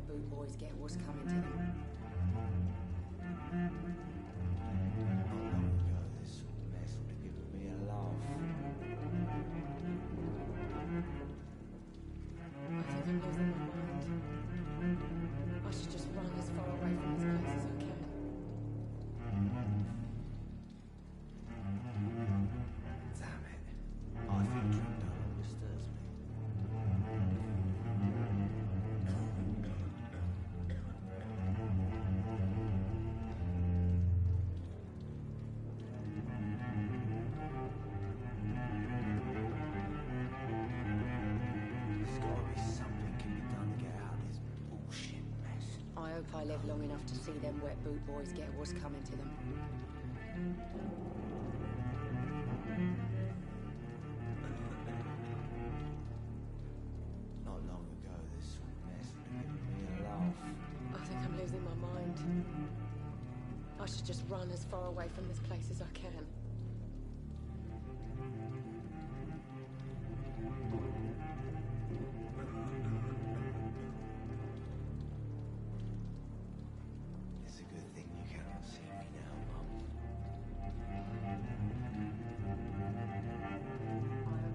wet boot boys get what's coming to them. Not long ago, this sort of mess would have given me a laugh. I think I'm losing my mind. I should just run as far away from this place as I can. Damn it. I think drink no longer stirs me. There's gotta be something can be done to get out of this bullshit mess. I hope I live long enough to see them wet boot boys get what's coming to them. Not long ago, this sort of mess would have given me a laugh. I think I'm losing my mind. I should just run as far away from this place as I can. It's a good thing you cannot see me now, Mum. I hope I live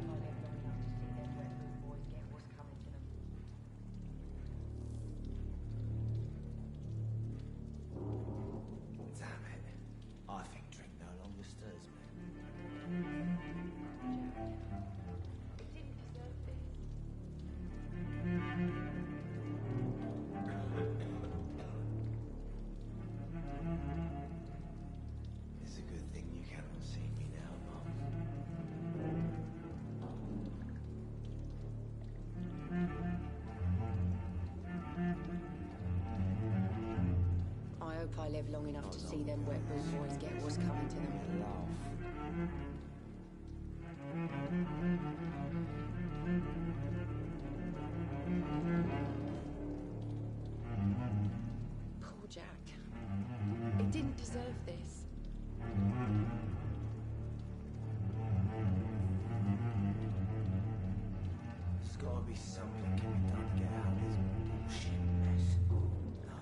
long enough to see them wet boot boys get what's coming to them. Damn it. I think drink no longer stirs me. It didn't deserve this. It's a good thing you cannot see me now, Mum. I hope I live long enough to see them wet boot boys get what's coming to them. A laugh. Poor Jack. It didn't deserve this. There's gotta be something can be done to get out of this bullshit mess. No.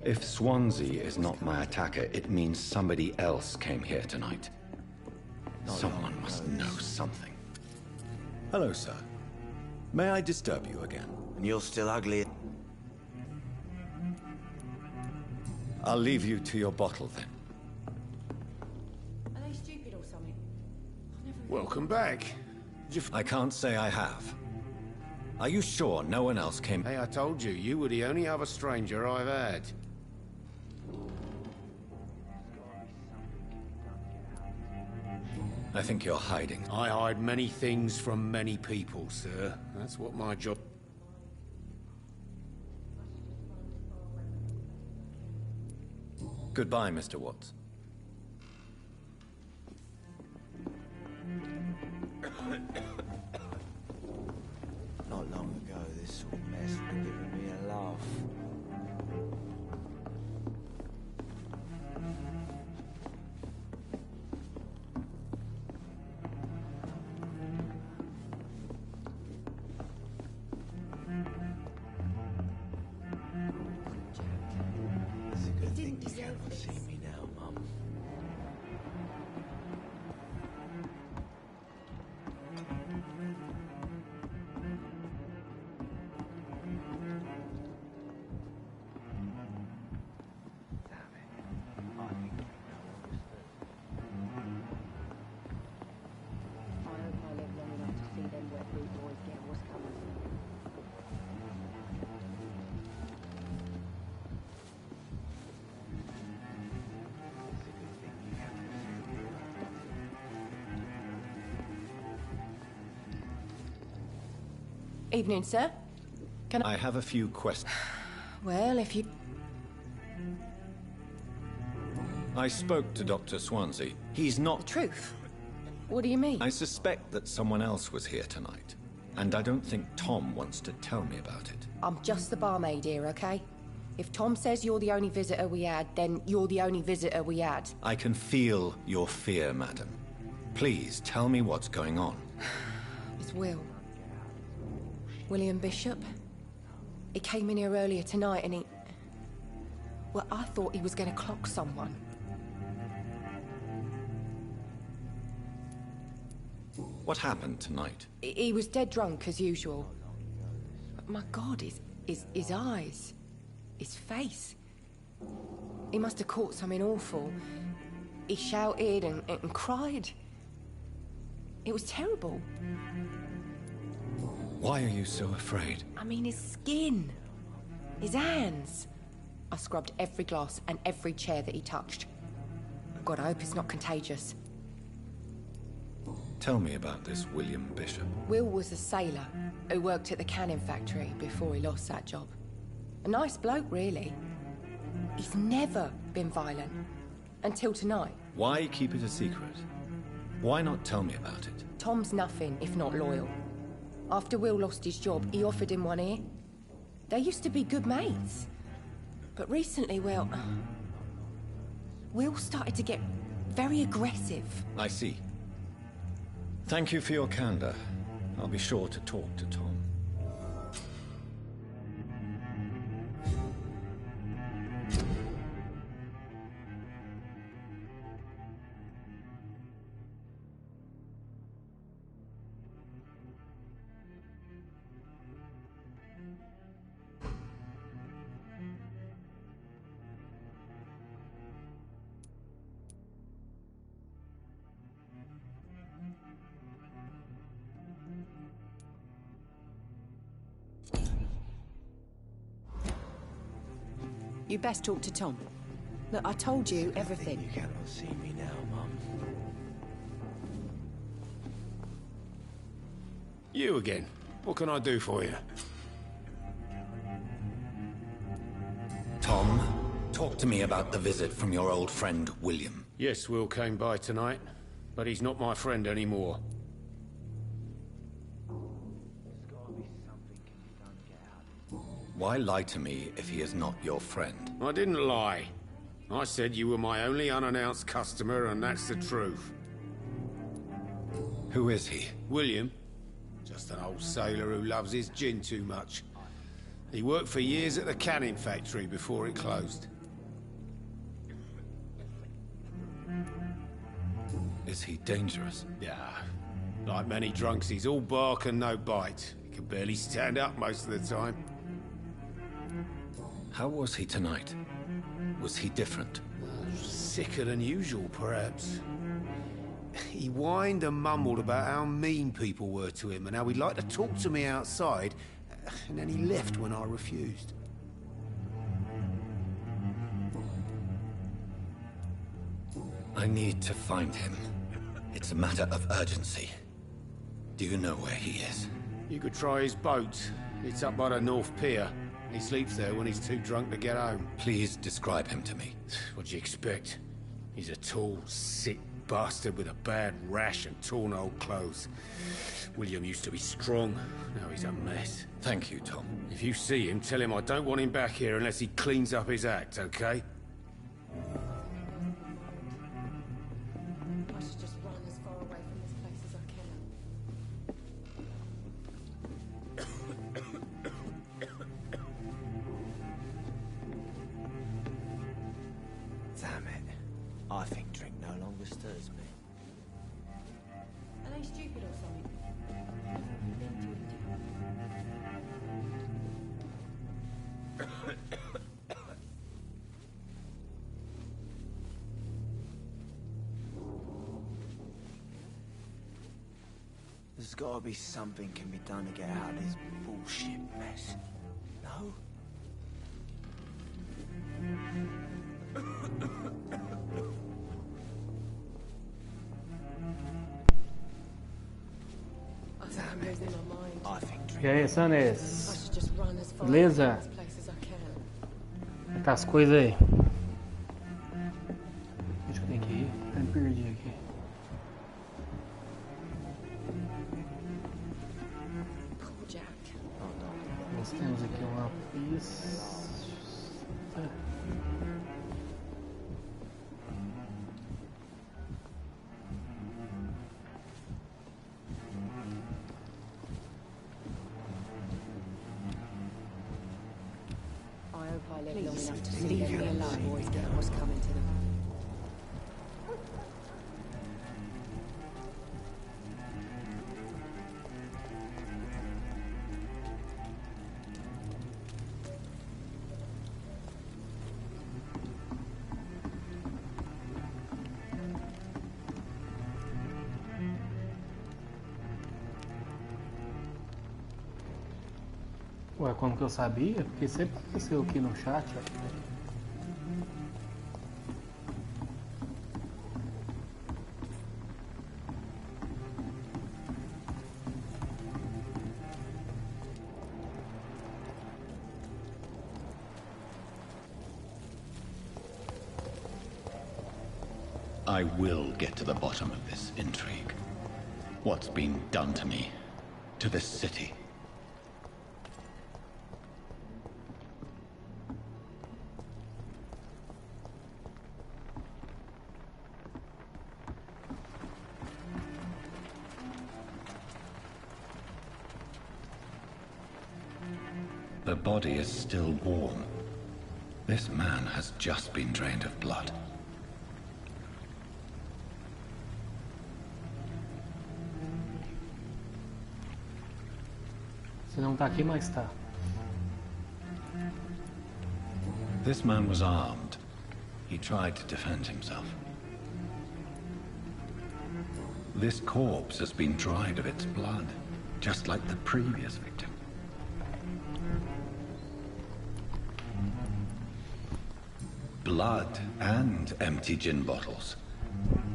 If Swansea is not my attacker, it means somebody else came here tonight. Someone must know something. Hello, sir. May I disturb you again? And you're still ugly. I'll leave you to your bottle then. Are they stupid or something? I've never... Welcome back. I can't say I have. Are you sure no one else came? Hey, I told you, you were the only other stranger I've had. I think you're hiding. I hide many things from many people, sir. That's what my job... Goodbye, Mr. Watts. Not long ago, this sort of mess would have given me a laugh. It's a good thing you cannot see me now, Mum. I hope I live long enough to see them wet boot boys get what's coming. Evening, sir. Can I... I have a few questions. Well, if you... I spoke to Dr. Swansea. He's not... Truth? What do you mean? I suspect that someone else was here tonight. And I don't think Tom wants to tell me about it. I'm just the barmaid here, okay? If Tom says you're the only visitor we had, then you're the only visitor we had. I can feel your fear, madam. Please, tell me what's going on. It's Will. William Bishop. He came in here earlier tonight and he... Well, I thought he was going to clock someone. What happened tonight? He was dead drunk, as usual. But my God, his eyes. His face. He must have caught something awful. He shouted and cried. It was terrible. Why are you so afraid? I mean, his skin. His hands. I scrubbed every glass and every chair that he touched. God, I hope it's not contagious. Tell me about this William Bishop. Will was a sailor who worked at the canning factory before he lost that job. A nice bloke, really. He's never been violent. Until tonight. Why keep it a secret? Why not tell me about it? Tom's nothing if not loyal. After Will lost his job, he offered him one ear. They used to be good mates. But recently, well... Will started to get very aggressive. I see. Thank you for your candor. I'll be sure to talk to Tom. You best talk to Tom. Look, I told you everything. You cannot see me now, Mum. You again. What can I do for you? Tom, talk to me about the visit from your old friend, William. Yes, Will came by tonight, but he's not my friend anymore. Why lie to me if he is not your friend? I didn't lie. I said you were my only unannounced customer, and that's the truth. Who is he? William. Just an old sailor who loves his gin too much. He worked for years at the canning factory before it closed. Is he dangerous? Yeah. Like many drunks, he's all bark and no bite. He can barely stand up most of the time. How was he tonight? Was he different? Sicker than usual, perhaps. He whined and mumbled about how mean people were to him and how he'd like to talk to me outside, and then he left when I refused. I need to find him. It's a matter of urgency. Do you know where he is? You could try his boat. It's up by the North Pier. He sleeps there when he's too drunk to get home. Please describe him to me. What do you expect? He's a tall, sick bastard with a bad rash and torn old clothes. William used to be strong. Now he's a mess. Thank you, Tom. If you see him, tell him I don't want him back here unless he cleans up his act, okay? I should just run as far away from this place as I can. Damn it. I think drink no longer stirs me. Are they stupid or something? There's gotta be something can be done to get out of this bullshit mess. No? I'm losing my mind. I think drink. E aí, I Sanes? should just run as far Beleza? away from this place as I can. Como é que tá as coisas aí? Onde que eu tenho que ir? Me perdi aqui. Poor Jack. Nós temos aqui uma pista. I hope I live long enough to see them realize boys get what's coming to them. Ué, como que eu sabia? Porque sempre apareceu aqui no chat, ó. I will get to the bottom of this intrigue. What's been done to me, to this city. The body is still warm. This man has just been drained of blood. Você não tá aqui, mas tá. This man was armed. He tried to defend himself. This corpse has been dried of its blood, just like the previous victim. Blood and empty gin bottles.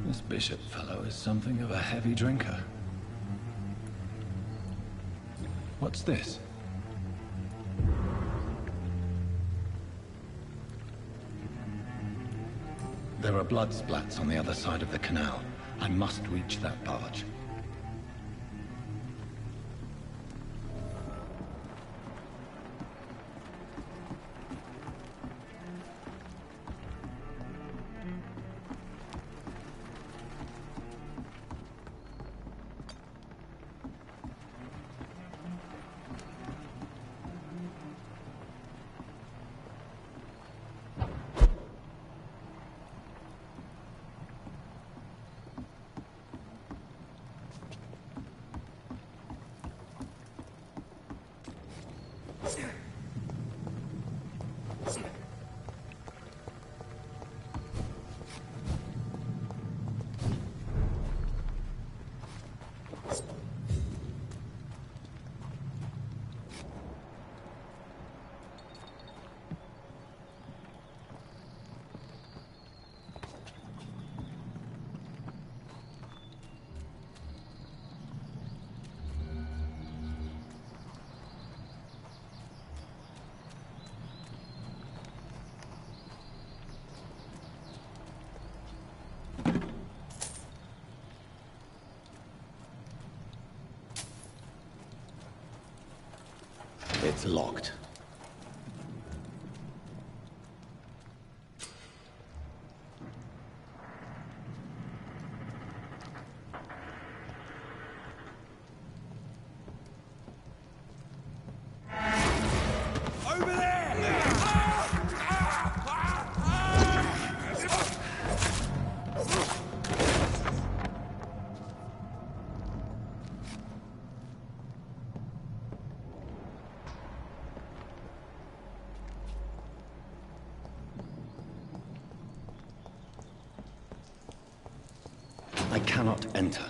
This bishop fellow is something of a heavy drinker. What's this? There are blood splats on the other side of the canal. I must reach that barge. It's locked. I cannot enter.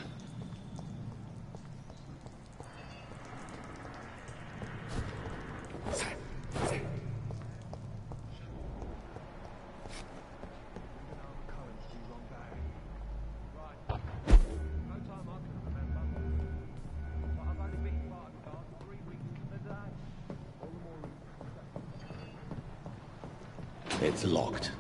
It's locked.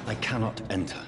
I cannot enter.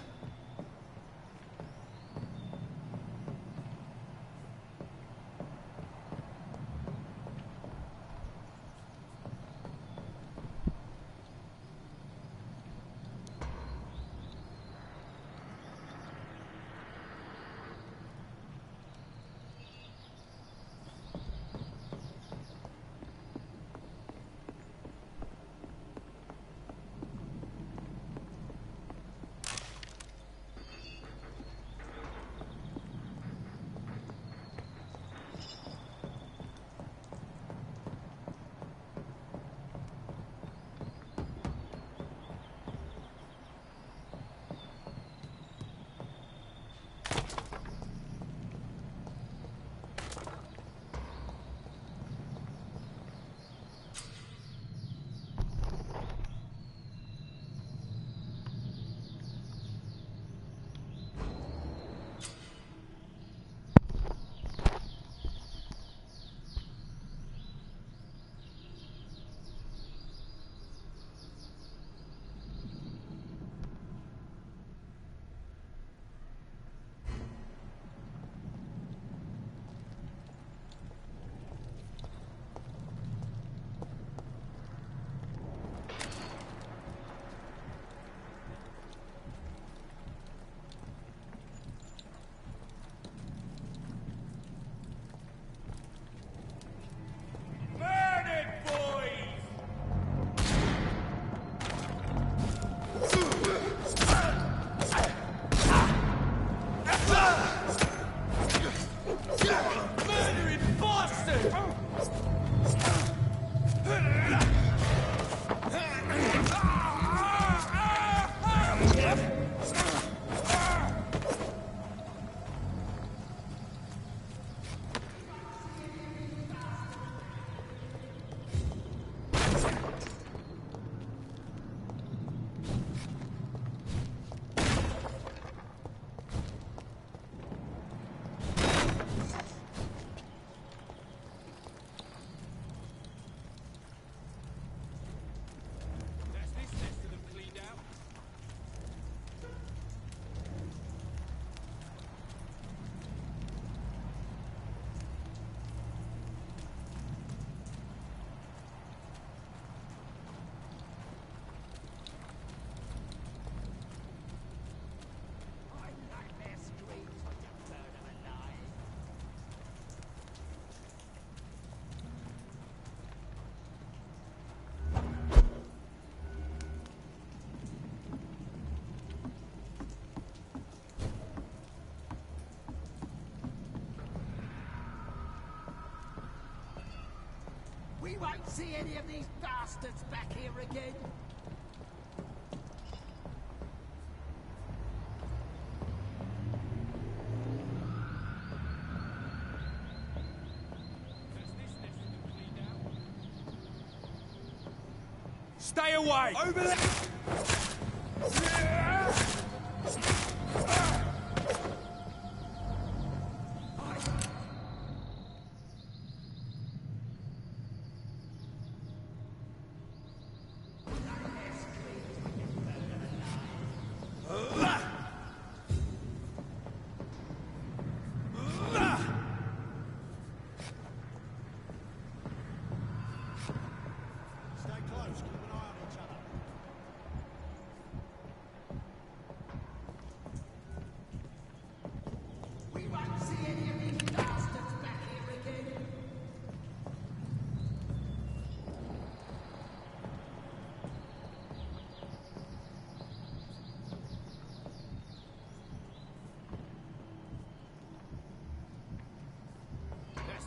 won't see any of these bastards back here again. Stay away! Over there!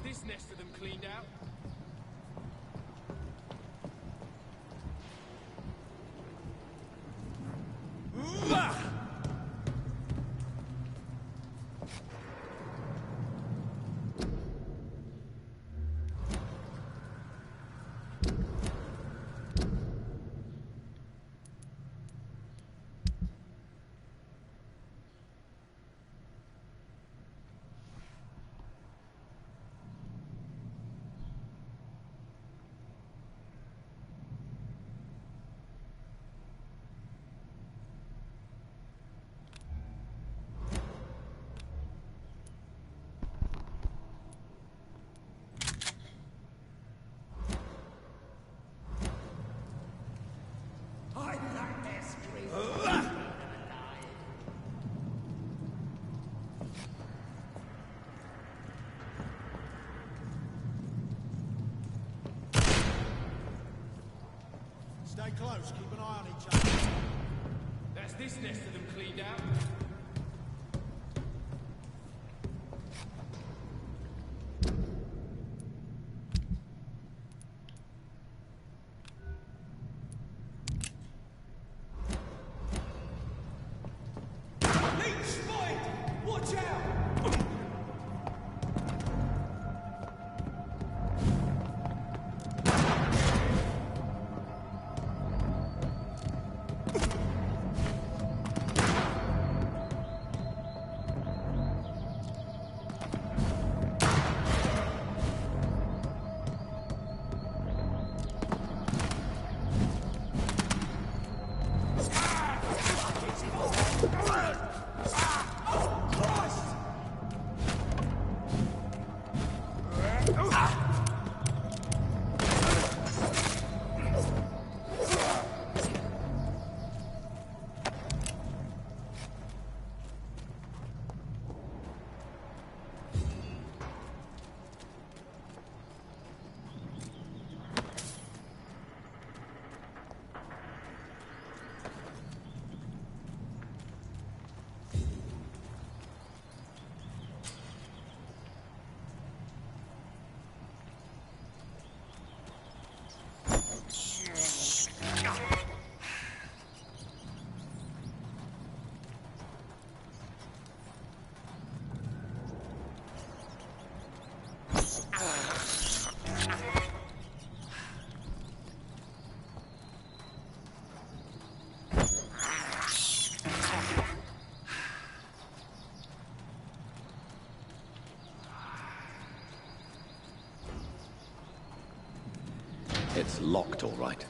This nest of them cleaned out. Stay close, keep an eye on each other. That's this nest of them cleaned out. It's locked, all right.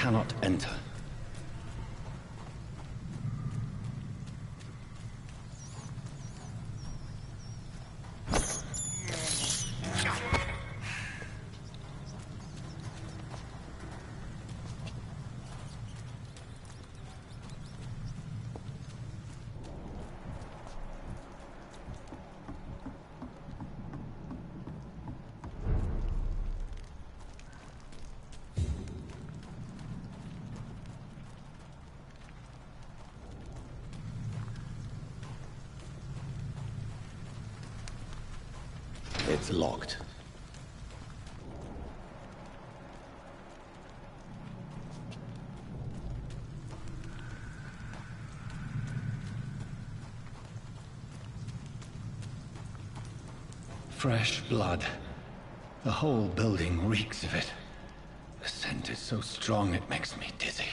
cannot enter. It's locked. Fresh blood. The whole building reeks of it. The scent is so strong it makes me dizzy.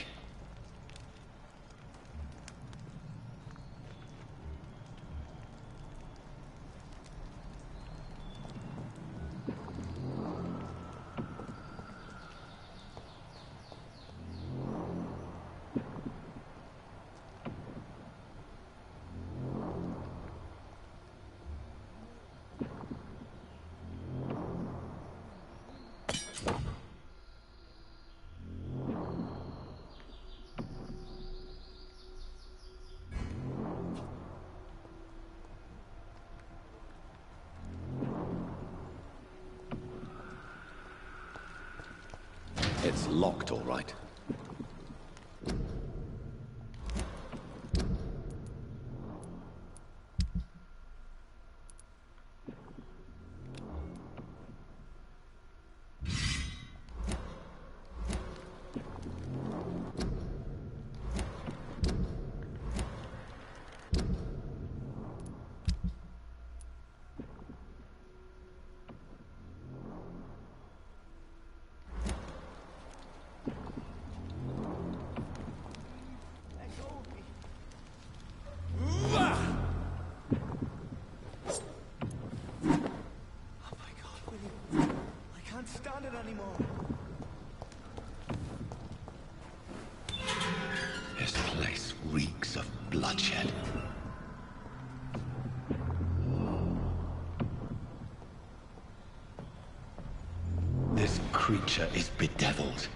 It's locked, all right. Stand it anymore. This place reeks of bloodshed. This creature is bedeviled.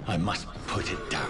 I must put it down.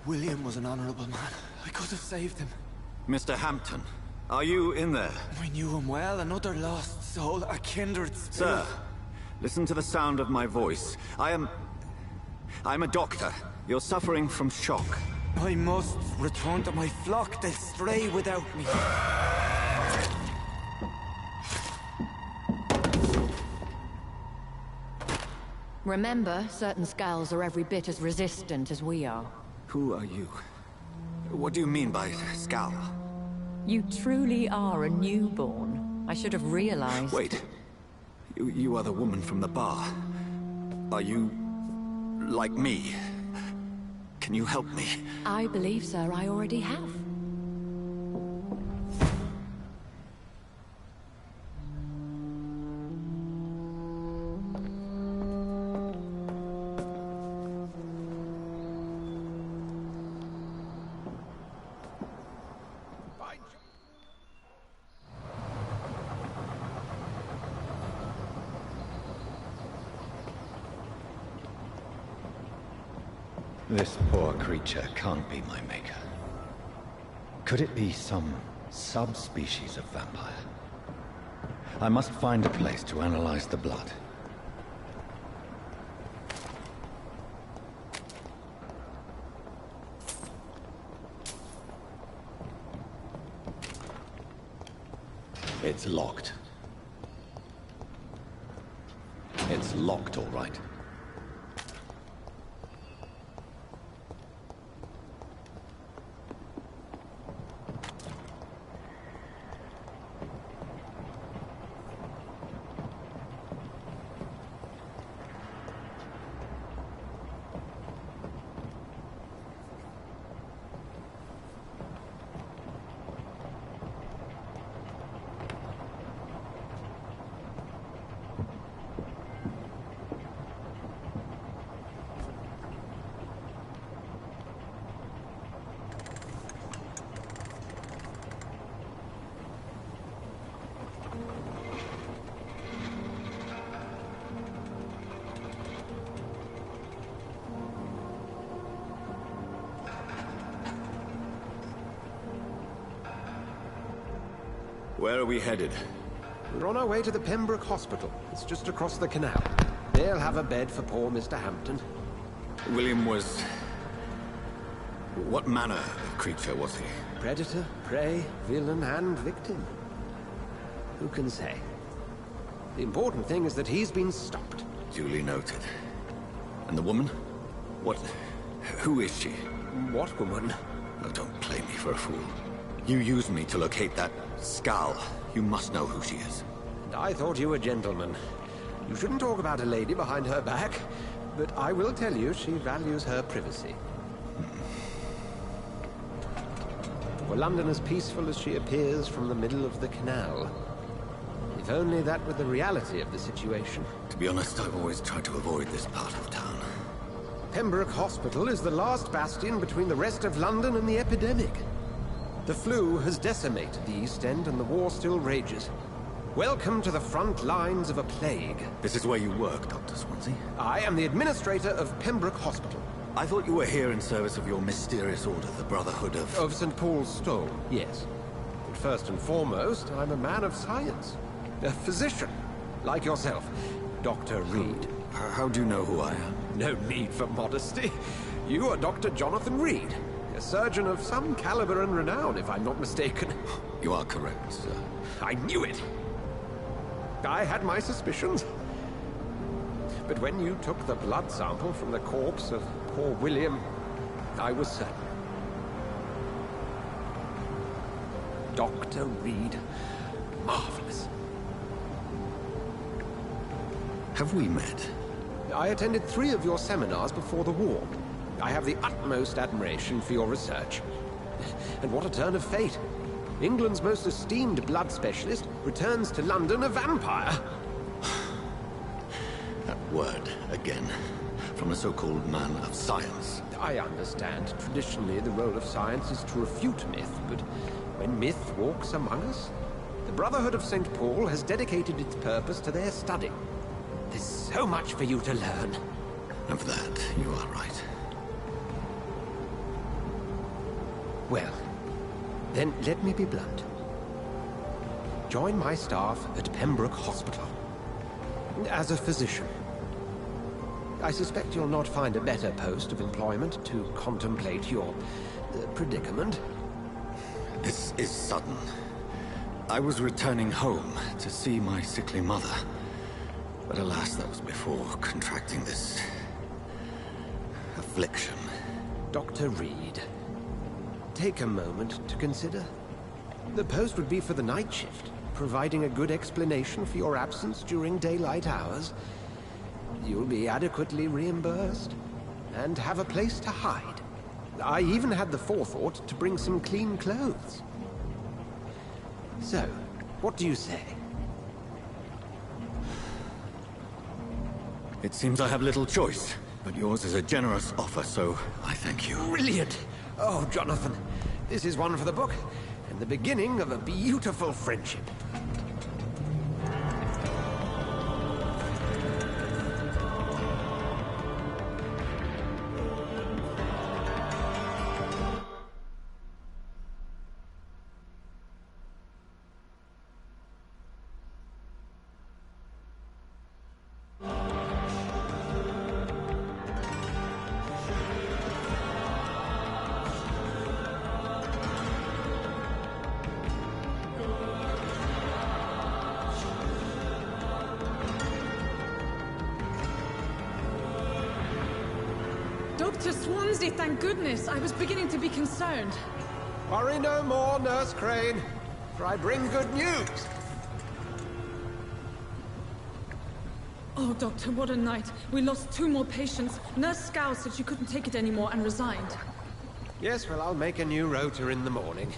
William was an honorable man. I could have saved him. Mr. Hampton, are you in there? I knew him well, another lost soul, a kindred spirit. Sir, listen to the sound of my voice. I'm a doctor. You're suffering from shock. I must return to my flock. They'll stray without me. Remember, certain skulls are every bit as resistant as we are. Who are you? What do you mean by Scal? You truly are a newborn. I should have realized. Wait. You are the woman from the bar. Are you... like me? Can you help me? I believe, sir, I already have. This poor creature can't be my maker. Could it be some subspecies of vampire? I must find a place to analyze the blood. It's locked. It's locked, all right. Where are we headed? We're on our way to the Pembroke Hospital. It's just across the canal. They'll have a bed for poor Mr. Hampton. William was... What manner of creature was he? Predator, prey, villain, and victim. Who can say? The important thing is that he's been stopped. Duly noted. And the woman? What... Who is she? What woman? Oh, don't play me for a fool. You used me to locate that skull. You must know who she is. And I thought you a gentleman. You shouldn't talk about a lady behind her back, but I will tell you she values her privacy. Were London as peaceful as she appears from the middle of the canal? If only that were the reality of the situation. To be honest, I've always tried to avoid this part of town. Pembroke Hospital is the last bastion between the rest of London and the epidemic. The flu has decimated the East End and the war still rages. Welcome to the front lines of a plague. This is where you work, Dr. Swansea? I am the administrator of Pembroke Hospital. I thought you were here in service of your mysterious order, the Brotherhood of... Of St. Paul's Stole, yes. But first and foremost, I'm a man of science. A physician, like yourself, Dr. Reed. How do you know who I am? No need for modesty. You are Dr. Jonathan Reed. A surgeon of some caliber and renown, if I'm not mistaken. You are correct, sir. I knew it! I had my suspicions. But when you took the blood sample from the corpse of poor William, I was certain. Dr. Reed. Marvelous. Have we met? I attended 3 of your seminars before the war. I have the utmost admiration for your research. And what a turn of fate. England's most esteemed blood specialist returns to London a vampire. That word, again. From a so-called man of science. I understand. Traditionally, the role of science is to refute myth, but when myth walks among us, the Brotherhood of St. Paul has dedicated its purpose to their study. There's so much for you to learn. Of that, you are right. Well, then let me be blunt. Join my staff at Pembroke Hospital. As a physician. I suspect you'll not find a better post of employment to contemplate your predicament. This is sudden. I was returning home to see my sickly mother. But alas, that was before contracting this... affliction. Dr. Reed, take a moment to consider. The post would be for the night shift, providing a good explanation for your absence during daylight hours. You'll be adequately reimbursed, and have a place to hide. I even had the forethought to bring some clean clothes. So, what do you say? It seems I have little choice, but yours is a generous offer, so I thank you. Brilliant! Oh, Jonathan, this is one for the book, and the beginning of a beautiful friendship. Dr. Swansea, thank goodness. I was beginning to be concerned. Worry no more, Nurse Crane, for I bring good news. Oh, Doctor, what a night. We lost 2 more patients. Nurse Scowl said she couldn't take it anymore and resigned. Yes, well, I'll make a new rota in the morning.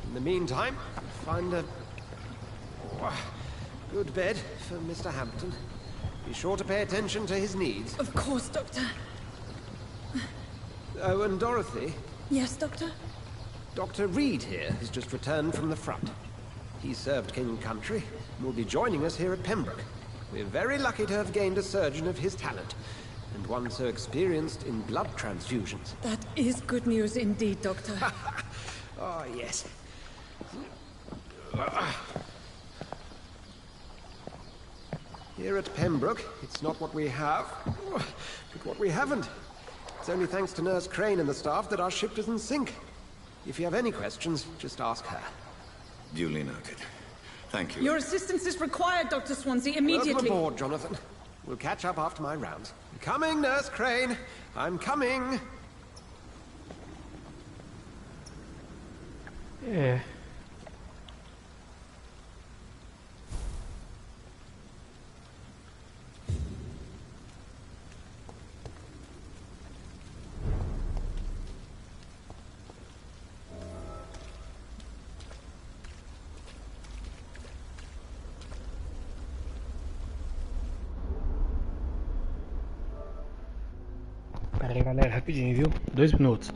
In the meantime, find a good bed for Mr. Hampton. Be sure to pay attention to his needs. Of course, Doctor. Oh, and Dorothy? Yes, Doctor? Dr. Reed here has just returned from the front. He served King and Country and will be joining us here at Pembroke. We're very lucky to have gained a surgeon of his talent, and one so experienced in blood transfusions. That is good news indeed, Doctor. Oh, yes. Here at Pembroke, it's not what we have, but what we haven't. It's only thanks to Nurse Crane and the staff that our ship doesn't sink. If you have any questions, just ask her. Duly noted. Thank you. Your assistance is required, Dr. Swansea, immediately. Welcome aboard, Jonathan. We'll catch up after my rounds. I'm coming, Nurse Crane. I'm coming. É. Pera aí, galera, rapidinho, viu? 2 minutos.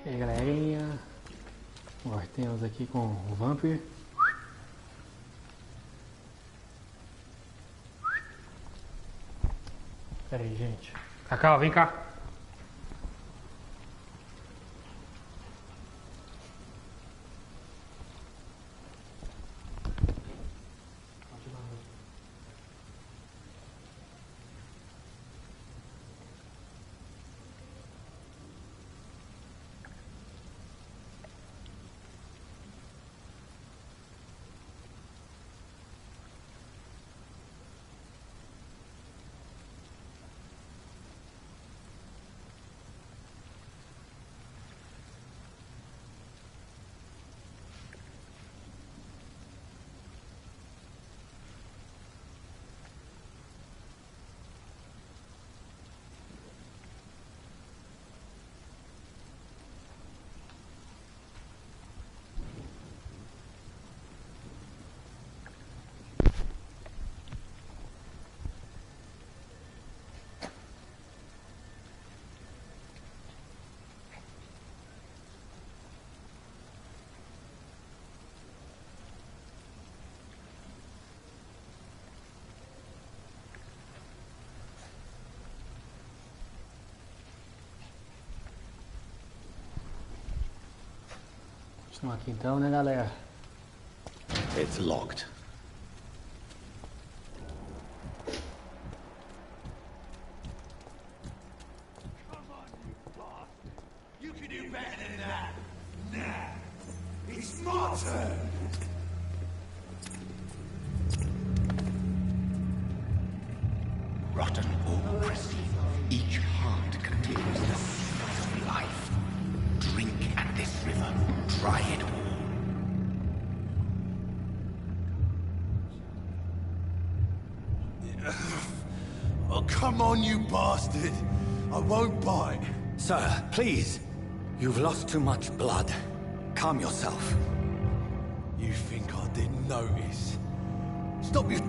E aí, galerinha, nós temos aqui com o Vampyr. Pera aí, gente. Cacau, vem cá. Estamos aqui então, né, galera? It's locked. You can do better than that. Now, it's my turn. Rotten or pristine, each heart contains the secret of life. Drink at this river, try it all. Oh, come on, you bastard. I won't bite. Sir, please. You've lost too much blood. Calm yourself. You think I didn't notice? Stop your...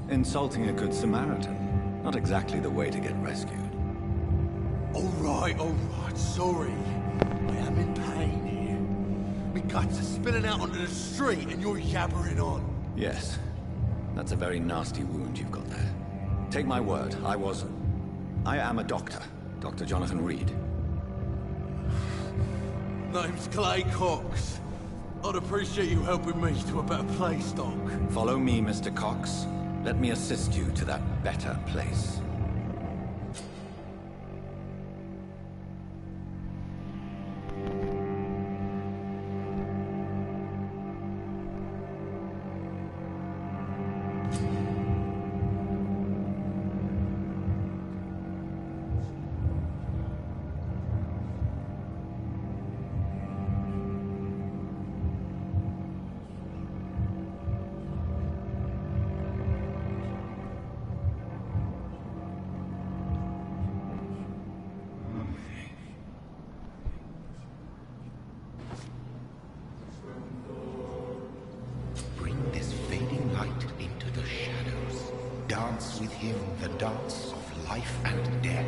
Insulting a good Samaritan. Not exactly the way to get rescued. All right, sorry. I am in pain here. My guts are spilling out onto the street and you're yabbering on. Yes. That's a very nasty wound you've got there. Take my word, I am a doctor. Dr. Jonathan Reed. Name's Clay Cox. I'd appreciate you helping me to a better place, Doc. Follow me, Mr. Cox. Let me assist you to that better place. Dance with him the dance of life and death.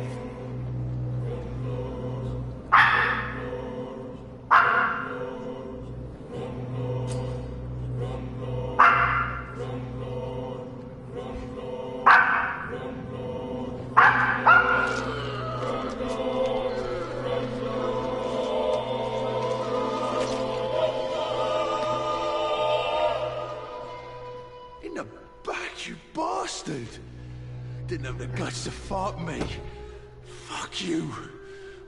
In the back, you bastard! Didn't have the guts to fuck me. Fuck you.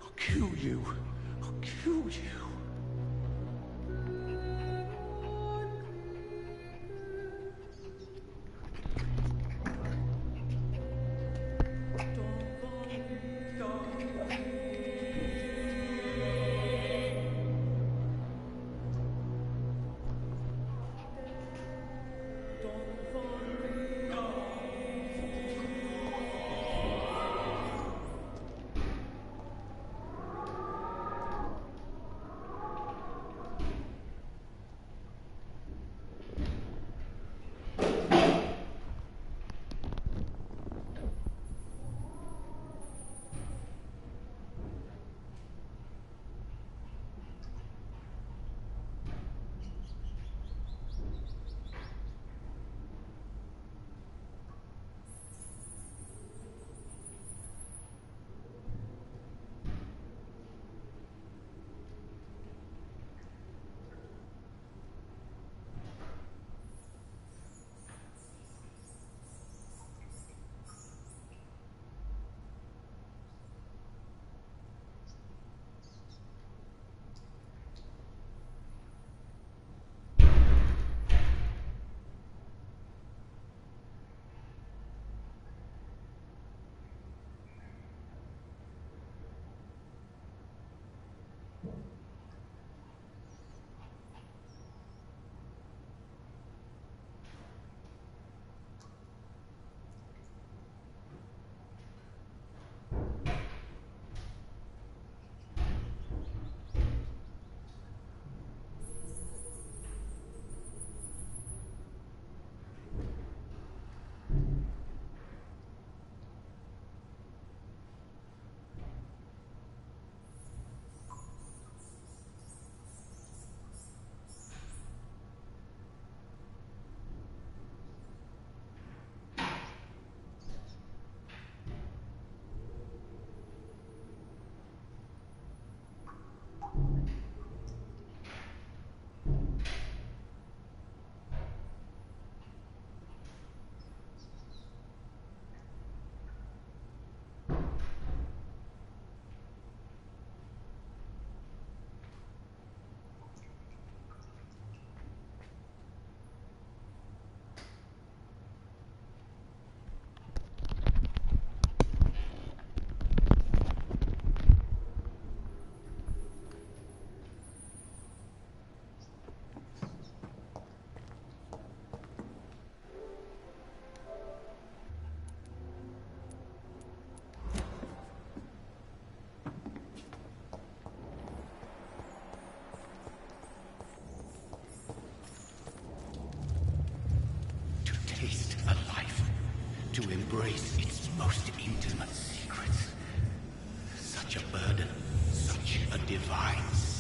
I'll kill you. I'll kill you. embrace its most intimate secrets. Such a burden, such a divine sin.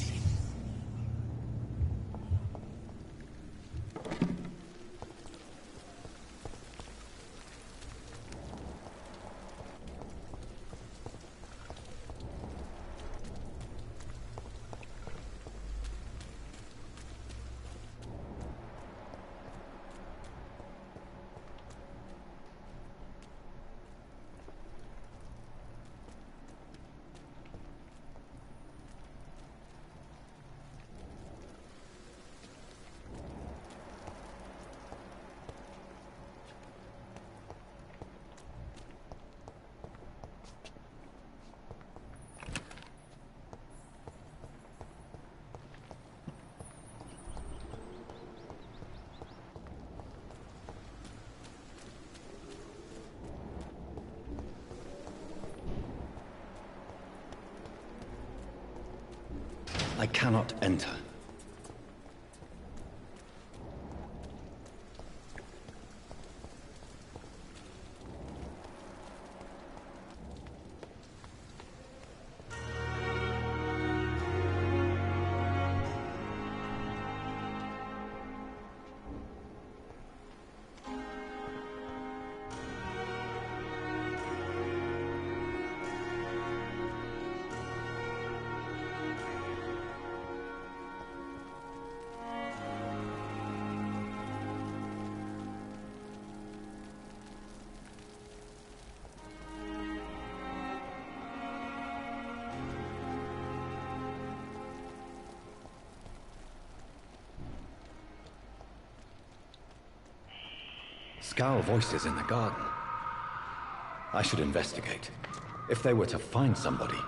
I cannot enter. Scowl voices in the garden. I should investigate. If they were to find somebody.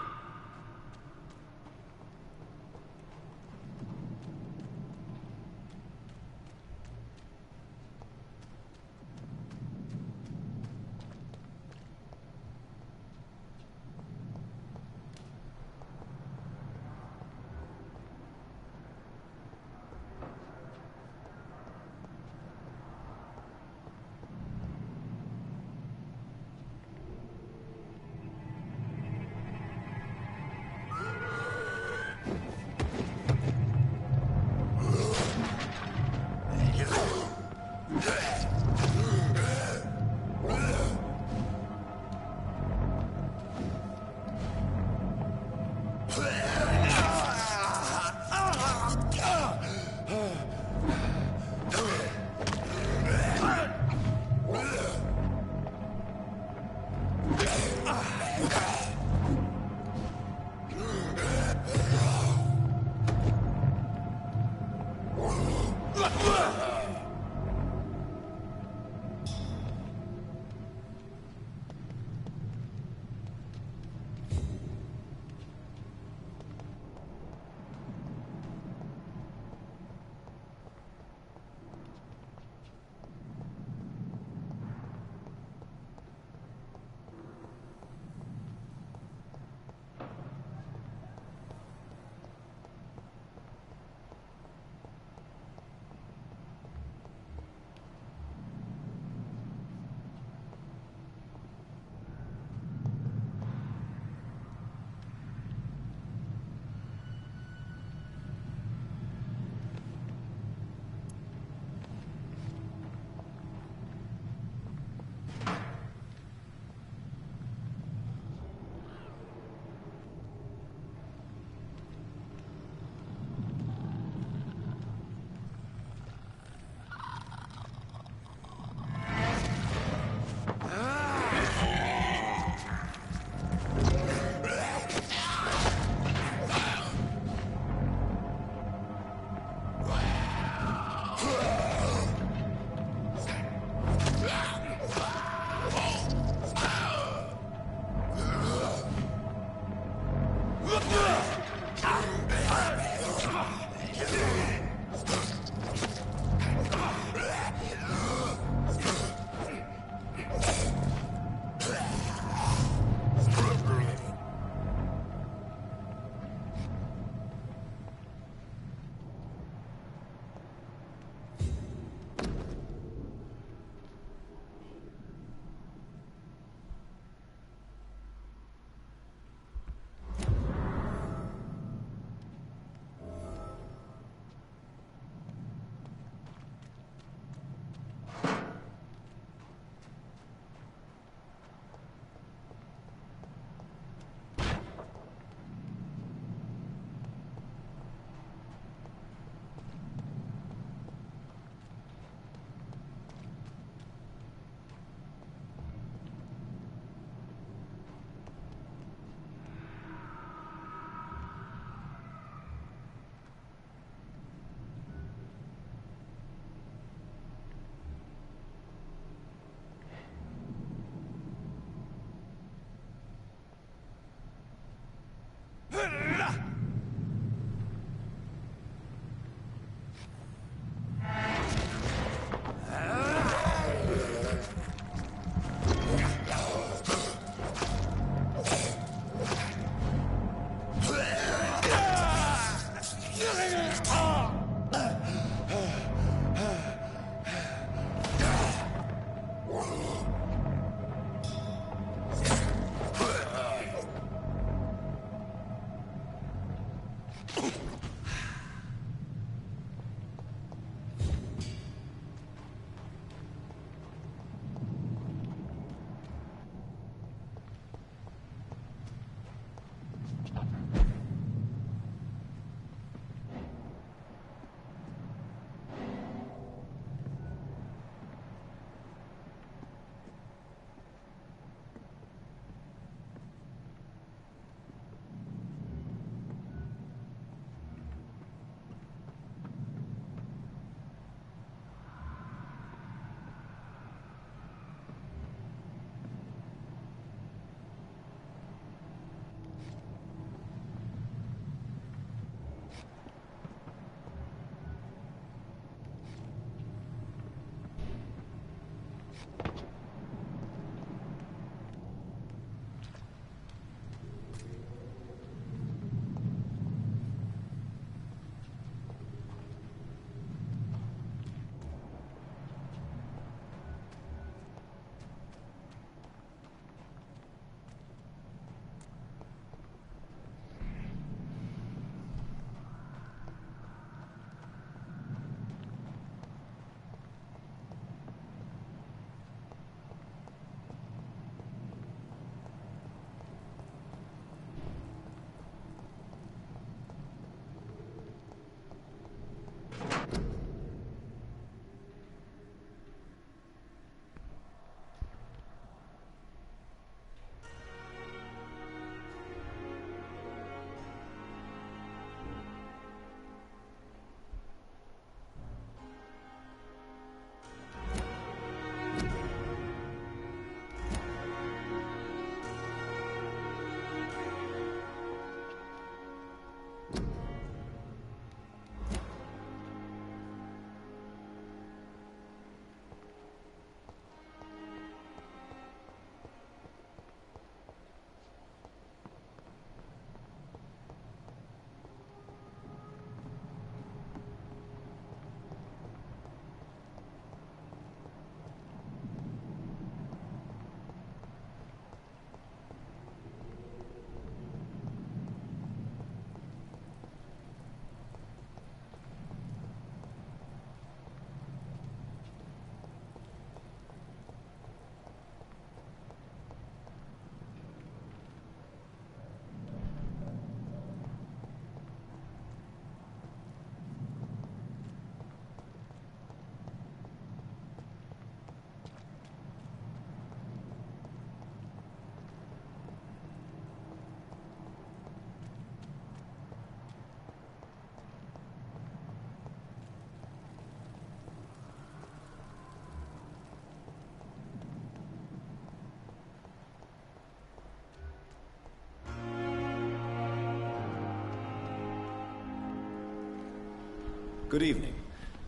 Good evening.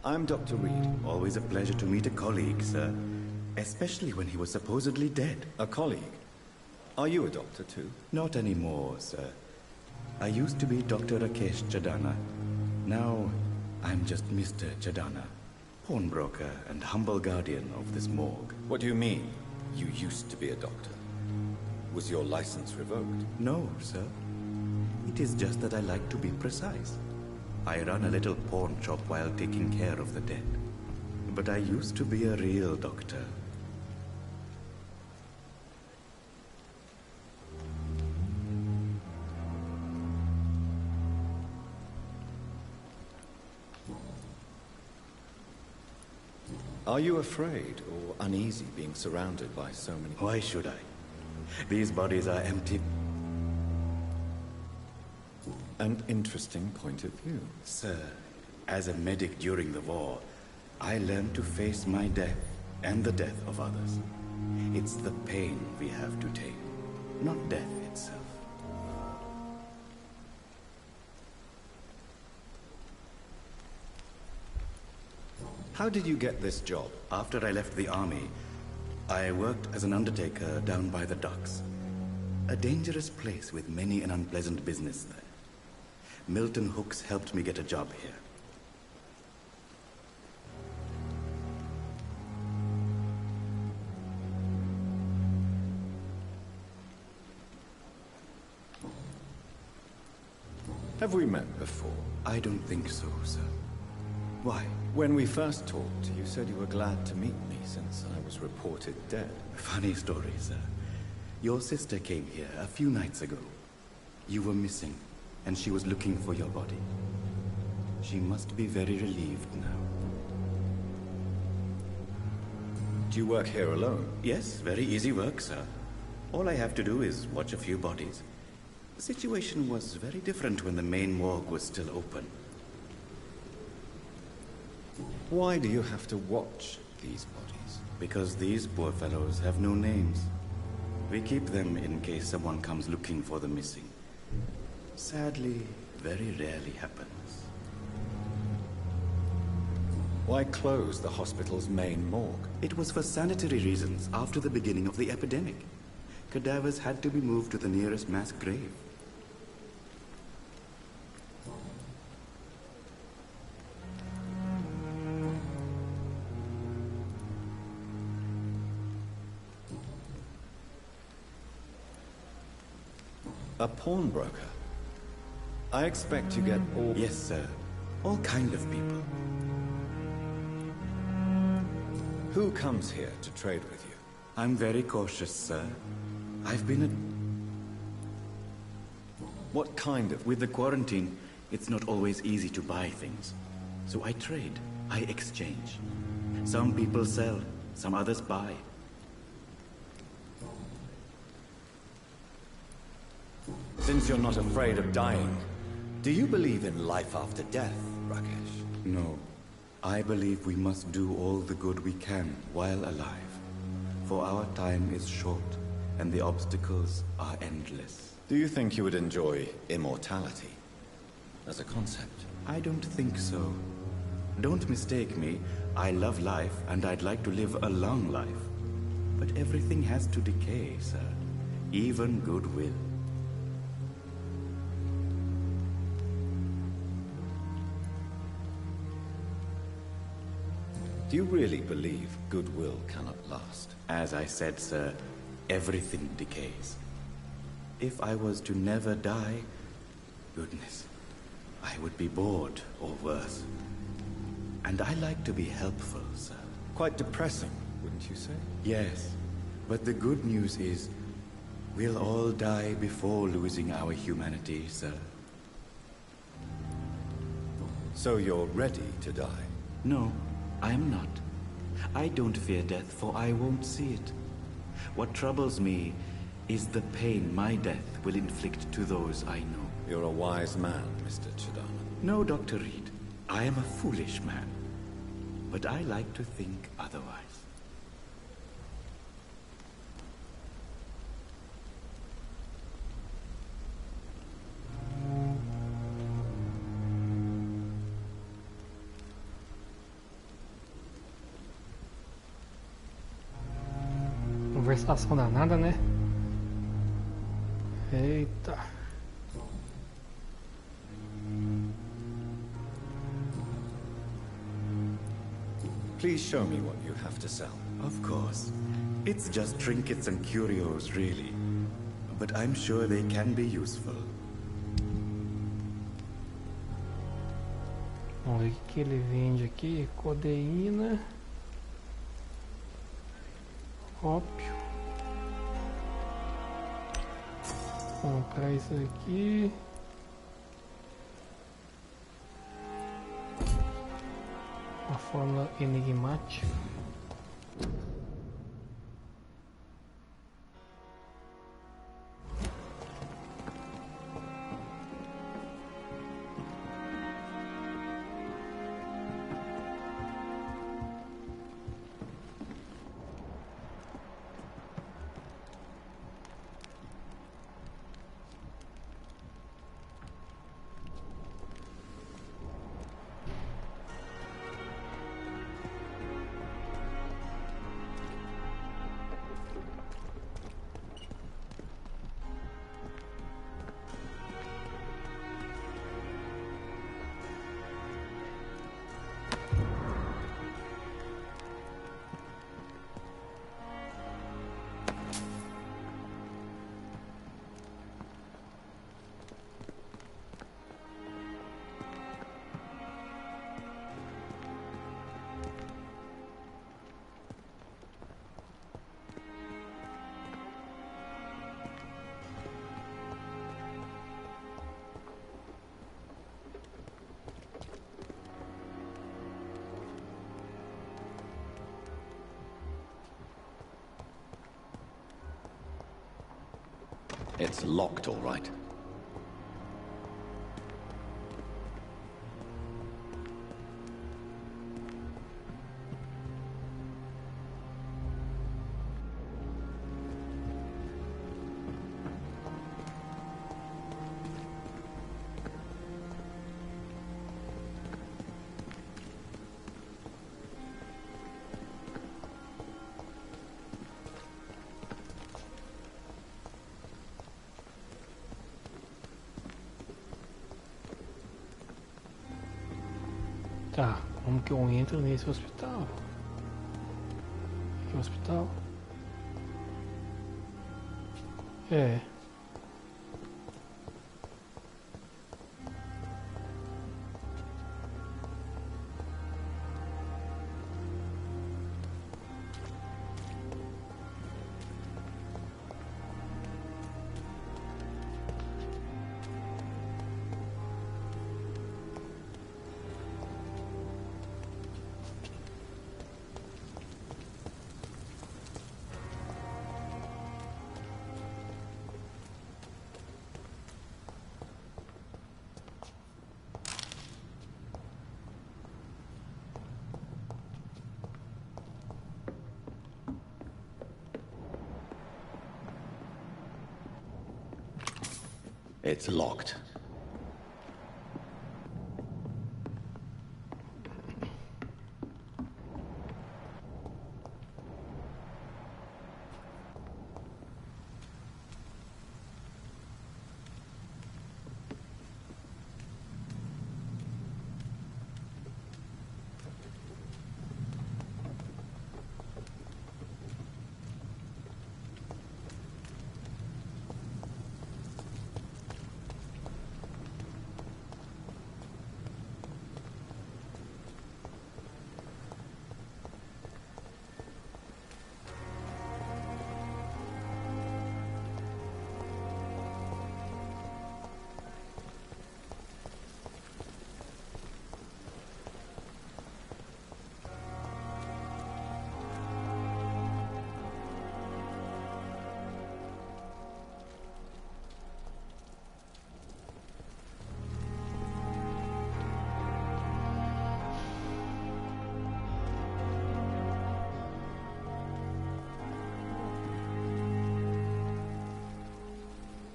I'm Dr. Reed. Always a pleasure to meet a colleague, sir. Especially when he was supposedly dead. A colleague? Are you a doctor too? Not anymore, sir. I used to be Dr. Rakesh Chadana. Now, I'm just Mr. Chadana, pawnbroker and humble guardian of this morgue. What do you mean, you used to be a doctor? Was your license revoked? No, sir. It is just that I like to be precise. I run a little pawn shop while taking care of the dead. But I used to be a real doctor. Are you afraid or uneasy being surrounded by so many people? Why should I? These bodies are empty. An interesting point of view. Sir, as a medic during the war, I learned to face my death and the death of others. It's the pain we have to take, not death itself. How did you get this job? After I left the army, I worked as an undertaker down by the docks. A dangerous place with many an unpleasant business there. Milton Hooks helped me get a job here. Have we met before? I don't think so, sir. Why? When we first talked, you said you were glad to meet me since I was reported dead. Funny story, sir. Your sister came here a few nights ago. You were missing, and she was looking for your body. She must be very relieved now. Do you work here alone? Yes, very easy work, sir. All I have to do is watch a few bodies. The situation was very different when the main morgue was still open. Why do you have to watch these bodies? Because these poor fellows have no names. We keep them in case someone comes looking for the missing. Sadly, very rarely happens. Why close the hospital's main morgue? It was for sanitary reasons after the beginning of the epidemic. Cadavers had to be moved to the nearest mass grave. A pawnbroker? I expect you get all... Yes, sir. All kind of people. Who comes here to trade with you? I'm very cautious, sir. I've been a... What kind of... With the quarantine, it's not always easy to buy things. So I trade. I exchange. Some people sell, some others buy. Since you're not afraid of dying, do you believe in life after death, Rakesh? No. I believe we must do all the good we can while alive. For our time is short, and the obstacles are endless. Do you think you would enjoy immortality as a concept? I don't think so. Don't mistake me. I love life, and I'd like to live a long life. But everything has to decay, sir. Even goodwill. Do you really believe goodwill cannot last? As I said, sir, everything decays. If I was to never die, goodness, I would be bored or worse. And I like to be helpful, sir. Quite depressing, wouldn't you say? Yes, but the good news is, we'll all die before losing our humanity, sir. So you're ready to die? No. I am not. I don't fear death, for I won't see it. What troubles me is the pain my death will inflict to those I know. You're a wise man, Mr. Chidaman. No, Dr. Reed. I am a foolish man. But I like to think otherwise. Conversação danada, né? Eita. Please show me what you have to sell. Of course. It's just trinkets and curios, really. But I'm sure they can be useful. Vamos ver o que ele vende aqui. Codeína. Ópio. Comprar isso aqui. A fórmula enigmática. It's locked, all right. Tá, como que eu entro nesse hospital? Que hospital? É. It's locked.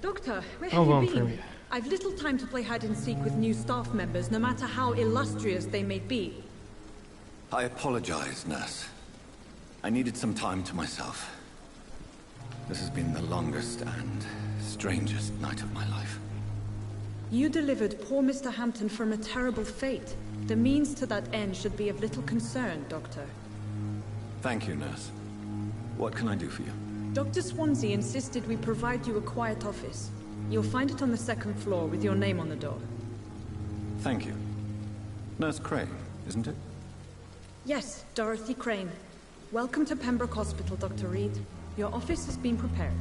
Doctor, where have you been? I've little time to play hide and seek with new staff members, no matter how illustrious they may be. I apologize, nurse. I needed some time to myself. This has been the longest and strangest night of my life. You delivered poor Mr. Hampton from a terrible fate. The means to that end should be of little concern, Doctor. Thank you, nurse. What can I do for you? Dr. Swansea insisted we provide you a quiet office. You'll find it on the second floor with your name on the door. Thank you. Nurse Crane, isn't it? Yes, Dorothy Crane. Welcome to Pembroke Hospital, Dr. Reed. Your office has been prepared.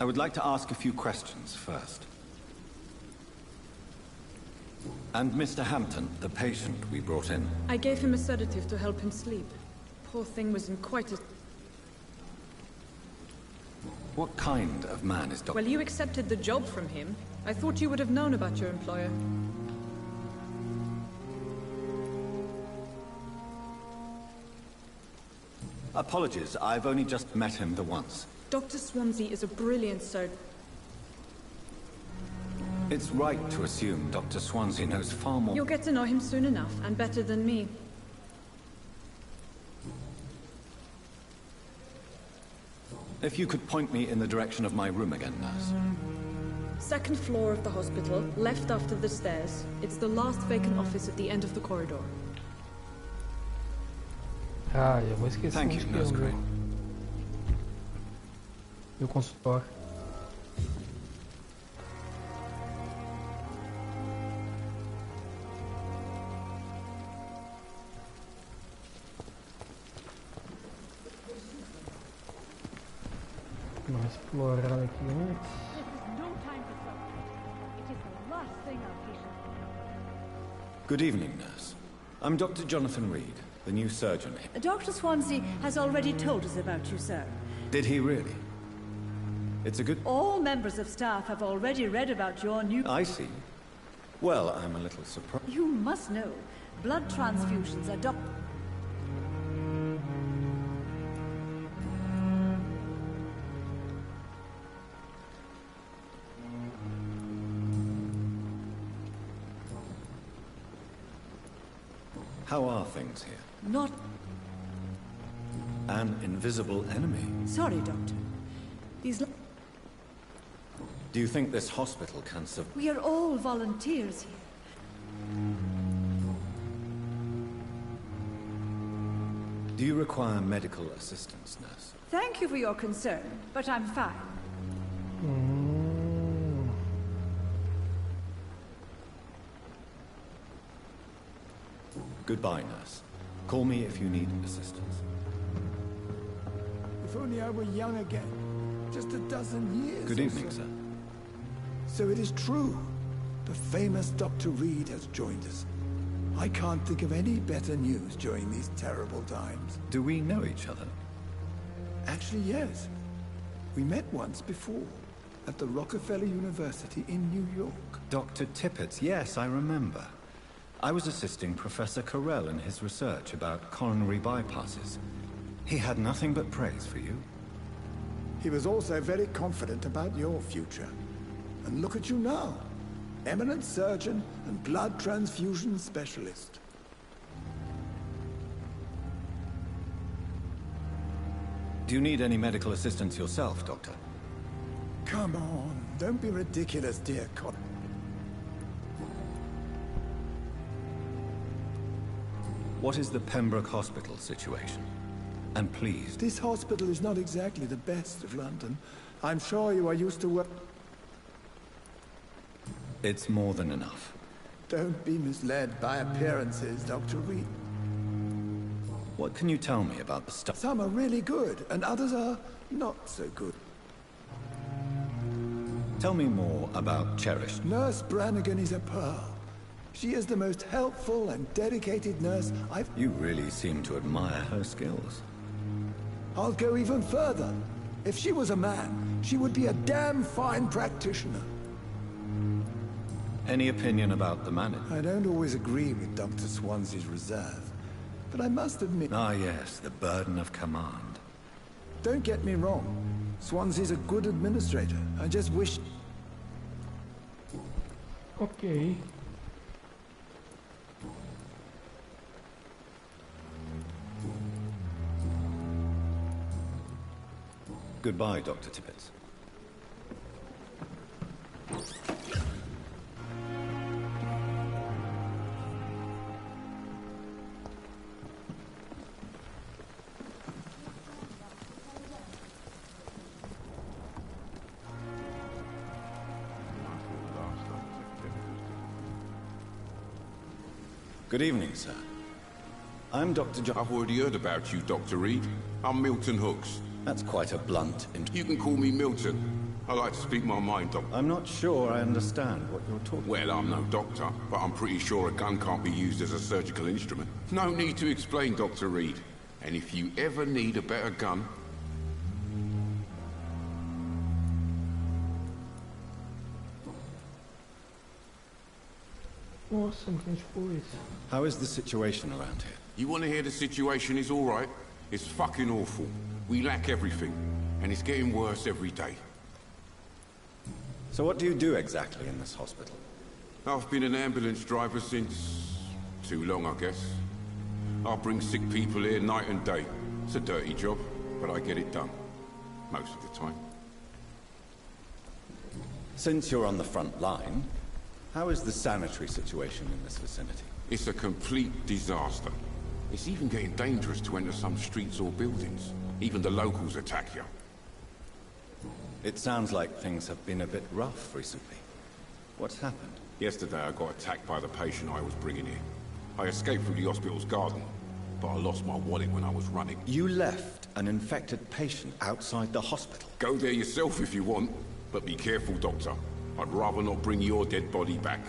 I would like to ask a few questions first. And Mr. Hampton, the patient we brought in. I gave him a sedative to help him sleep. Poor thing was in quite a... What kind of man is Dr. Well, you accepted the job from him. I thought you would have known about your employer. Apologies, I've only just met him the once. Dr. Swansea is a brilliant surgeon. It's right to assume Dr. Swansea knows far more... You'll get to know him soon enough, and better than me. If you could point me in the direction of my room again, nurse. Second floor of the hospital, left after the stairs. It's the last vacant office at the end of the corridor. Ah, já vou esquecer. Thank you, Nurse Crane. Meu consultório. Vamos explorar aqui antes. Good evening, nurse. I'm Dr. Jonathan Reed. The new surgeon here. Dr. Swansea has already told us about you, sir. Did he really? It's a good... All members of staff have already read about your new... I see. Well, I'm a little surprised. You must know, blood transfusions are How are things here? Not... An invisible enemy. Sorry, Doctor. These... Do you think this hospital can survive? We are all volunteers here. Do you require medical assistance, nurse? Thank you for your concern, but I'm fine. Goodbye, nurse. Call me if you need assistance. If only I were young again. Just a dozen years. Good evening, sir. So it is true. The famous Dr. Reed has joined us. I can't think of any better news during these terrible times. Do we know each other? Actually, yes. We met once before, at the Rockefeller University in New York. Dr. Tippett, yes, I remember. I was assisting Professor Carell in his research about coronary bypasses. He had nothing but praise for you. He was also very confident about your future. And look at you now. Eminent surgeon and blood transfusion specialist. Do you need any medical assistance yourself, Doctor? Come on, don't be ridiculous, dear Con. What is the Pembroke Hospital situation? And please... This hospital is not exactly the best of London. I'm sure you are used to work... It's more than enough. Don't be misled by appearances, Dr. Reed. What can you tell me about the stuff? Some are really good, and others are not so good. Tell me more about Cherished. Nurse Brannigan is a pearl. She is the most helpful and dedicated nurse I've... You really seem to admire her skills. I'll go even further. If she was a man, she would be a damn fine practitioner. Any opinion about the manager? I don't always agree with Dr. Swansea's reserve, but I must admit... Ah, yes, the burden of command. Don't get me wrong. Swansea's a good administrator. I just wish... Ok. Goodbye, Dr. Tippett. Good evening, sir. I'm Dr. John... I've already heard about you, Dr. Reed. I'm Milton Hooks. That's quite a blunt... You can call me Milton. I like to speak my mind, Doctor. I'm not sure I understand what you're talking about. Well, I'm no doctor, but I'm pretty sure a gun can't be used as a surgical instrument. No need to explain, Dr. Reed. And if you ever need a better gun... Nossa, mas foi isso. How is the situation around here? You want to hear the situation is all right? It's fucking awful. We lack everything, and it's getting worse every day. So what do you do exactly in this hospital? I've been an ambulance driver since... too long, I guess. I bring sick people here night and day. It's a dirty job, but I get it done. Most of the time. Since you're on the front line, how is the sanitary situation in this vicinity? It's a complete disaster. It's even getting dangerous to enter some streets or buildings. Even the locals attack you. It sounds like things have been a bit rough recently. What's happened? Yesterday I got attacked by the patient I was bringing here. I escaped through the hospital's garden, but I lost my wallet when I was running. You left an infected patient outside the hospital? Go there yourself if you want, but be careful, Doctor. I'd rather not bring your dead body back.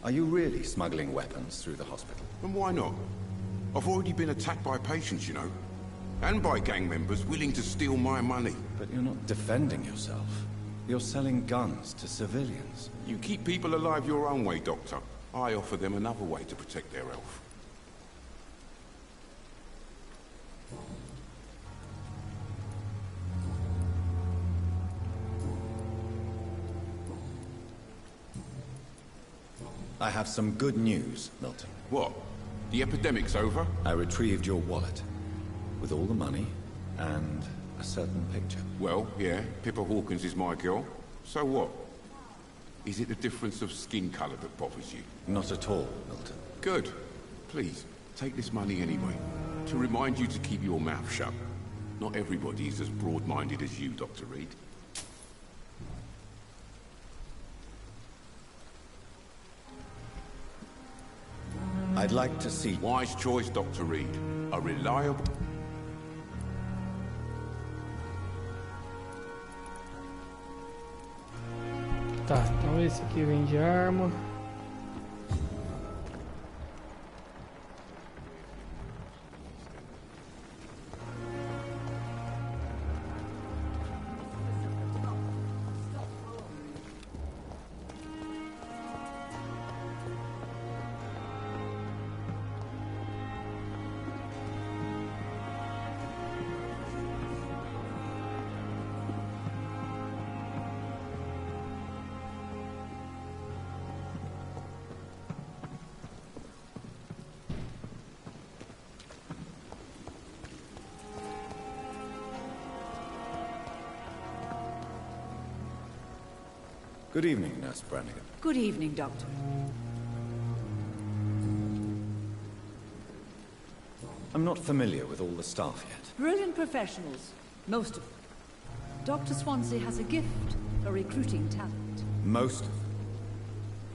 Are you really smuggling weapons through the hospital? And why not? I've already been attacked by patients, you know. And by gang members willing to steal my money. But you're not defending yourself. You're selling guns to civilians. You keep people alive your own way, Doctor. I offer them another way to protect their health. I have some good news, Milton. What? The epidemic's over? I retrieved your wallet. With all the money, and a certain picture. Well, yeah, Pippa Hawkins is my girl. So what? Is it the difference of skin color that bothers you? Not at all, Milton. Good. Please, take this money anyway. To remind you to keep your mouth shut. Not everybody is as broad-minded as you, Dr. Reed. I'd like to see... Wise choice, Dr. Reed. A reliable... Tá, então esse aqui vende arma. Good evening, Nurse Brannigan. Good evening, Doctor. I'm not familiar with all the staff yet. Brilliant professionals, most of them. Dr. Swansea has a gift for recruiting talent. Most of them.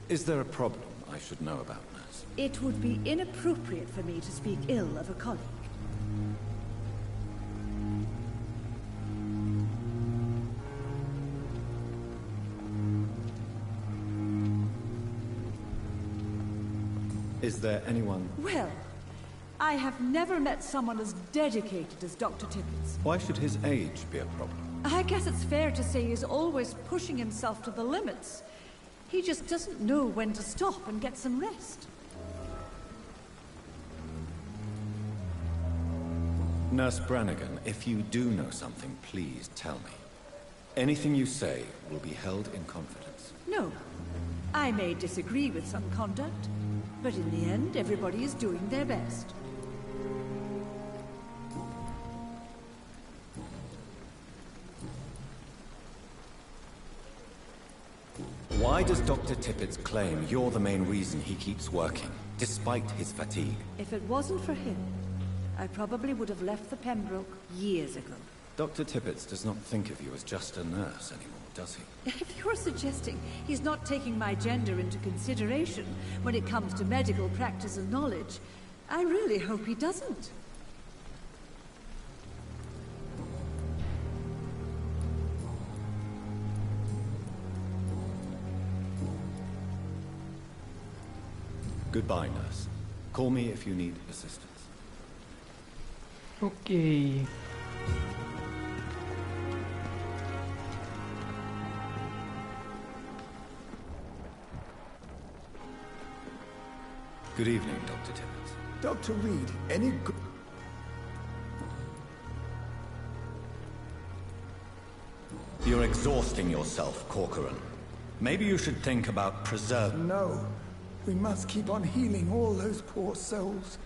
Is there a problem I should know about, Nurse? It would be inappropriate for me to speak ill of a colleague. Is there anyone... Well, I have never met someone as dedicated as Dr. Tippett. Why should his age be a problem? I guess it's fair to say he's always pushing himself to the limits. He just doesn't know when to stop and get some rest. Nurse Brannigan, if you do know something, please tell me. Anything you say will be held in confidence. No. I may disagree with some conduct, but in the end, everybody is doing their best. Why does Dr. Tippett claim you're the main reason he keeps working, despite his fatigue? If it wasn't for him, I probably would have left the Pembroke years ago. Dr. Tippett does not think of you as just a nurse anymore, does he? If you're suggesting he's not taking my gender into consideration when it comes to medical practice and knowledge, I really hope he doesn't. Goodbye, nurse. Call me if you need assistance. Ok. Good evening, Dr. Tippett. Dr. Reed, any good... You're exhausting yourself, Corcoran. Maybe you should think about preserving... No. We must keep on healing all those poor souls.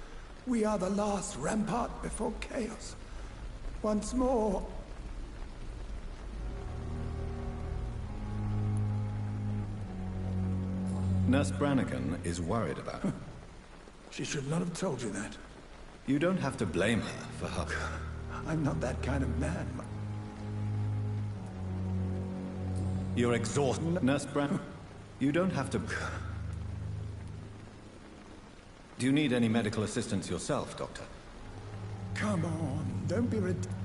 We are the last rampart before chaos. Once more... Nurse Brannigan is worried about her. She should not have told you that. You don't have to blame her for her... I'm not that kind of man. You're exhausted, Nurse Brannigan. You don't have to... Do you need any medical assistance yourself, Doctor? Come on, don't be ridiculous.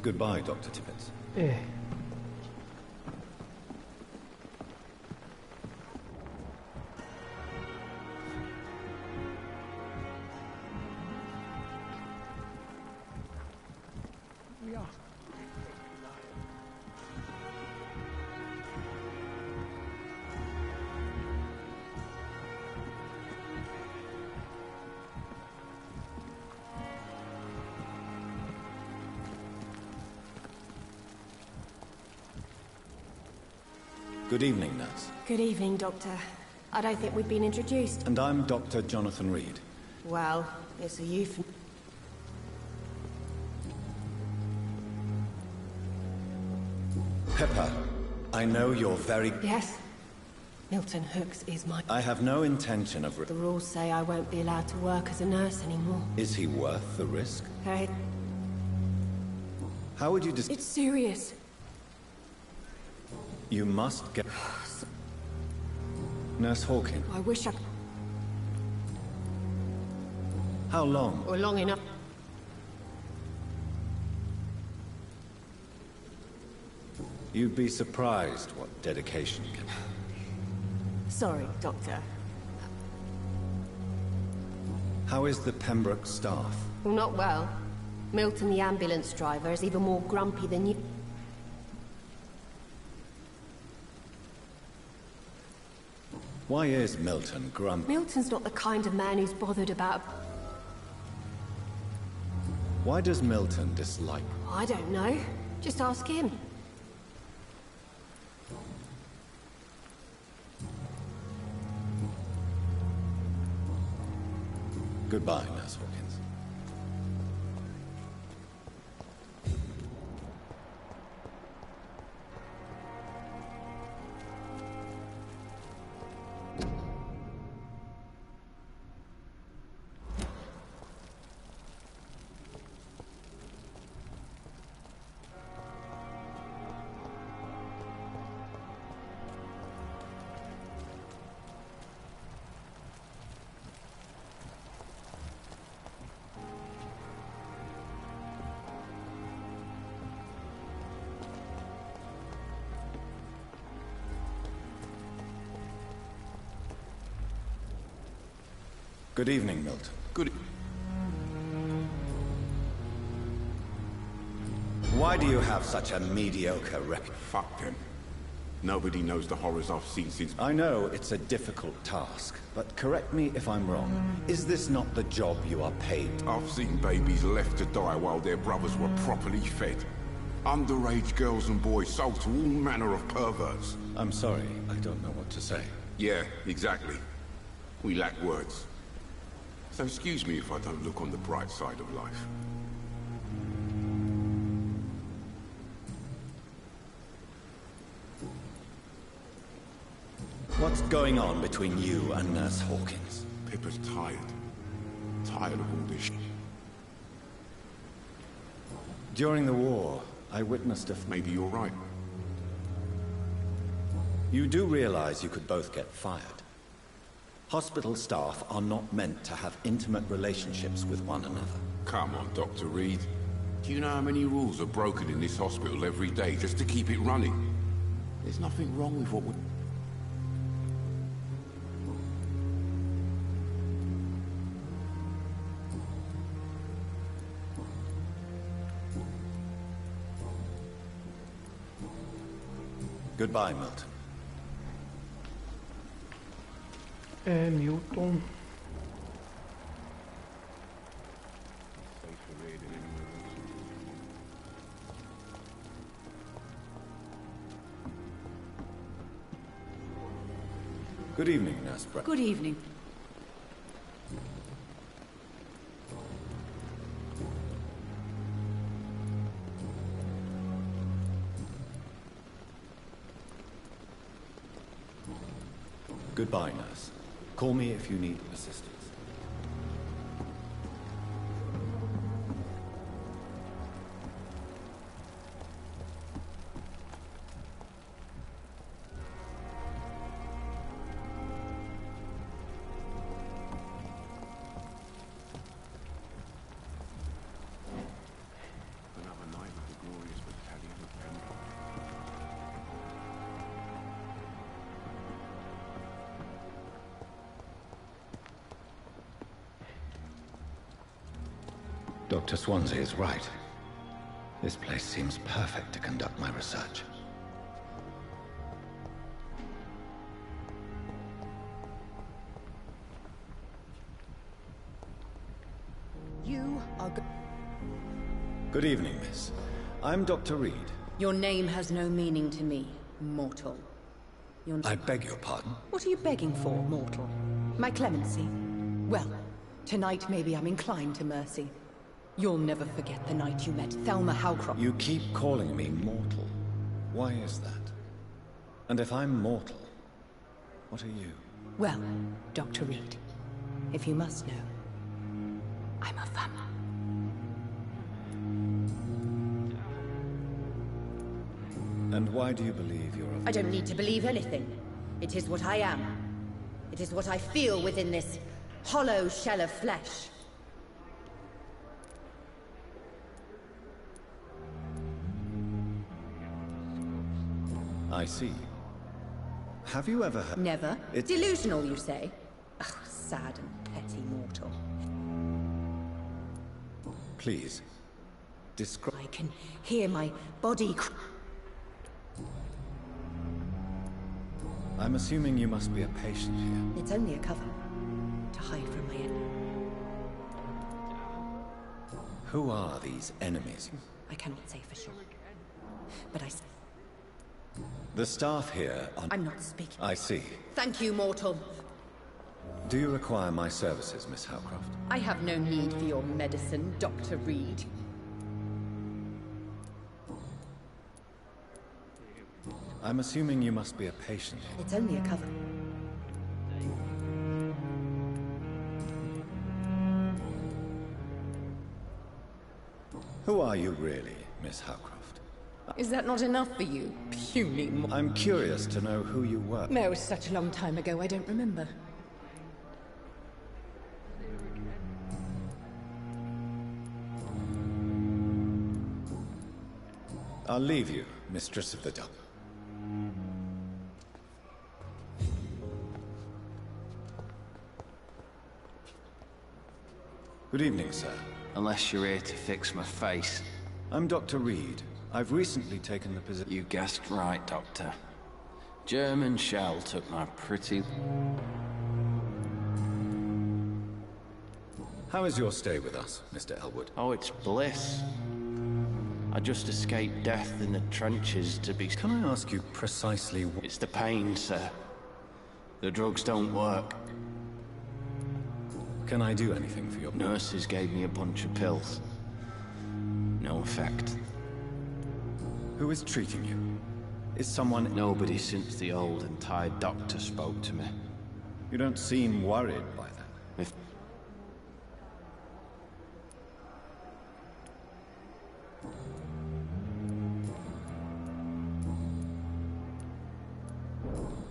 Goodbye, Dr. Tippett. É. Good evening, nurse. Good evening, Doctor. I don't think we've been introduced. And I'm Dr. Jonathan Reed. Well, it's a youth. Pepper, I know you're very... Yes? Milton Hooks is my... I have no intention of... The rules say I won't be allowed to work as a nurse anymore. Is he worth the risk? Hey. How would you It's serious. You must get... Nurse Hawkins. I wish I... How long? Or long enough. You'd be surprised what dedication can... Sorry, Doctor. How is the Pembroke staff? Well, not well. Milton, the ambulance driver, is even more grumpy than you. Why is Milton grumpy? Milton's not the kind of man who's bothered about... Why does Milton dislike... I don't know. Just ask him. Goodbye, Nurse Hawkins. Good evening, Milton. Good. Why do you have such a mediocre record? Fuck them. Nobody knows the horrors I've seen since... I know it's a difficult task, but correct me if I'm wrong. Is this not the job you are paid? I've seen babies left to die while their brothers were properly fed. Underage girls and boys sold to all manner of perverts. I'm sorry, I don't know what to say. Yeah, exactly. We lack words. So excuse me if I don't look on the bright side of life. What's going on between you and Nurse Hawkins? Pippa's tired. Tired of all this. During the war, I witnessed a... Maybe you're right. You do realize you could both get fired. Hospital staff are not meant to have intimate relationships with one another. Come on, Dr. Reed. Do you know how many rules are broken in this hospital every day just to keep it running? There's nothing wrong with what we... Goodbye, Milton. Milton. Good evening, Nurse Brett. Good evening. Goodbye, nurse. Call me if you need assistance. Another night with the glory Dr. Swansea is right. This place seems perfect to conduct my research. You are Good evening, miss. I'm Dr. Reed. Your name has no meaning to me, mortal. I beg your pardon? What are you begging for, mortal? My clemency? Well, tonight maybe I'm inclined to mercy. You'll never forget the night you met Thelma Howcroft. You keep calling me mortal. Why is that? And if I'm mortal, what are you? Well, Dr. Reed, if you must know, I'm a vampire. And why do you believe you're a... I don't need to believe anything. It is what I am. It is what I feel within this hollow shell of flesh. I see. Have you ever heard... Never? Delusional, you say? Oh, sad and petty mortal. Please, describe... I can hear my body... I'm assuming you must be a patient here. It's only a cover. To hide from my enemy. Who are these enemies? I cannot say for sure. But I... The staff here are... I'm not speaking. I see. Thank you, mortal. Do you require my services, Miss Howcroft? I have no need for your medicine, Dr. Reed. I'm assuming you must be a patient here. It's only a cover. Who are you really, Miss Howcroft? Is that not enough for you, puny I'm curious to know who you were. No, it was such a long time ago, I don't remember. I'll leave you, Mistress of the Dark. Good evening, sir. Unless you're here to fix my face. I'm Dr. Reed. I've recently taken the position... You guessed right, Doctor. German shell took my pretty... How is your stay with us, Mr. Elwood? Oh, it's bliss. I just escaped death in the trenches to be... Can I ask you precisely what... It's the pain, sir. The drugs don't work. Can I do anything for your... Nurses gave me a bunch of pills. No effect. Who is treating you? Is someone... Nobody since the old and tired doctor spoke to me. You don't seem worried by that. If...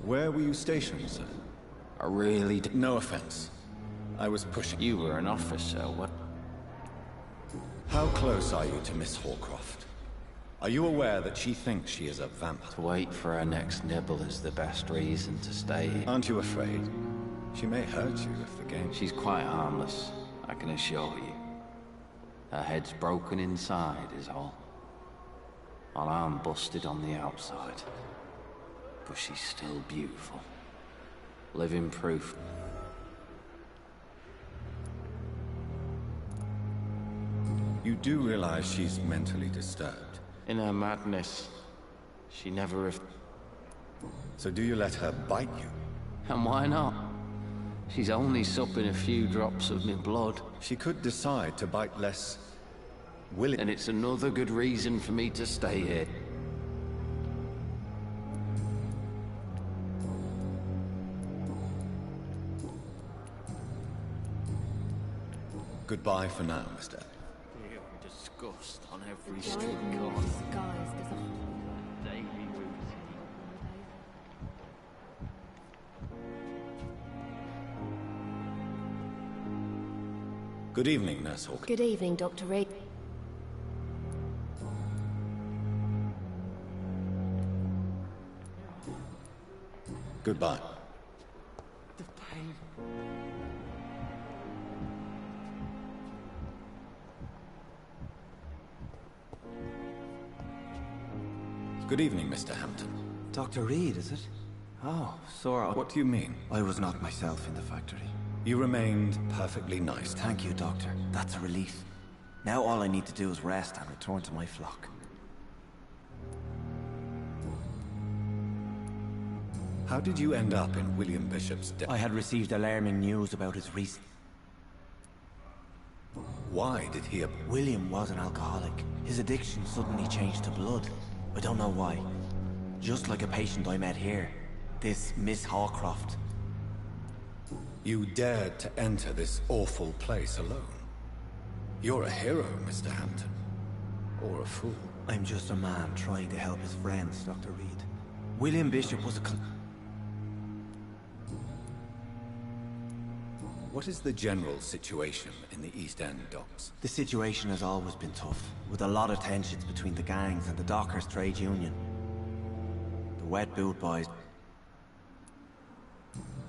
Where were you stationed, sir? I really did... No offense. I was pushing... You were an officer, what? How close are you to Miss Hawcroft? Are you aware that she thinks she is a vampire? To wait for her next nibble is the best reason to stay here. Aren't you afraid? She may hurt you if the game... She's quite harmless, I can assure you. Her head's broken inside is all. While I'm busted on the outside. But she's still beautiful. Living proof. You do realize she's mentally disturbed? In her madness, she never... So do you let her bite you? And why not? She's only supping a few drops of my blood. She could decide to bite less... willingly. And it's another good reason for me to stay here. Goodbye for now, Mr. Disgust on every street corner. Daily routine. Good evening, Nurse Hawk. Good evening, Dr. Reed. Goodbye. The pain. Good evening, Mr. Hampton. Dr. Reed, is it? Oh, sorry. What do you mean? I was not myself in the factory. You remained perfectly nice. Thank you, Doctor. That's a relief. Now all I need to do is rest and return to my flock. How did you end up in William Bishop's death? I had received alarming news about his recent... Why did he... William was an alcoholic. His addiction suddenly changed to blood. I don't know why. Just like a patient I met here. This Miss Hawcroft. You dared to enter this awful place alone. You're a hero, Mr. Hampton. Or a fool. I'm just a man trying to help his friends, Dr. Reed. William Bishop was a... What is the general situation in the East End docks? The situation has always been tough, with a lot of tensions between the gangs and the dockers' trade union. The wet boot boys...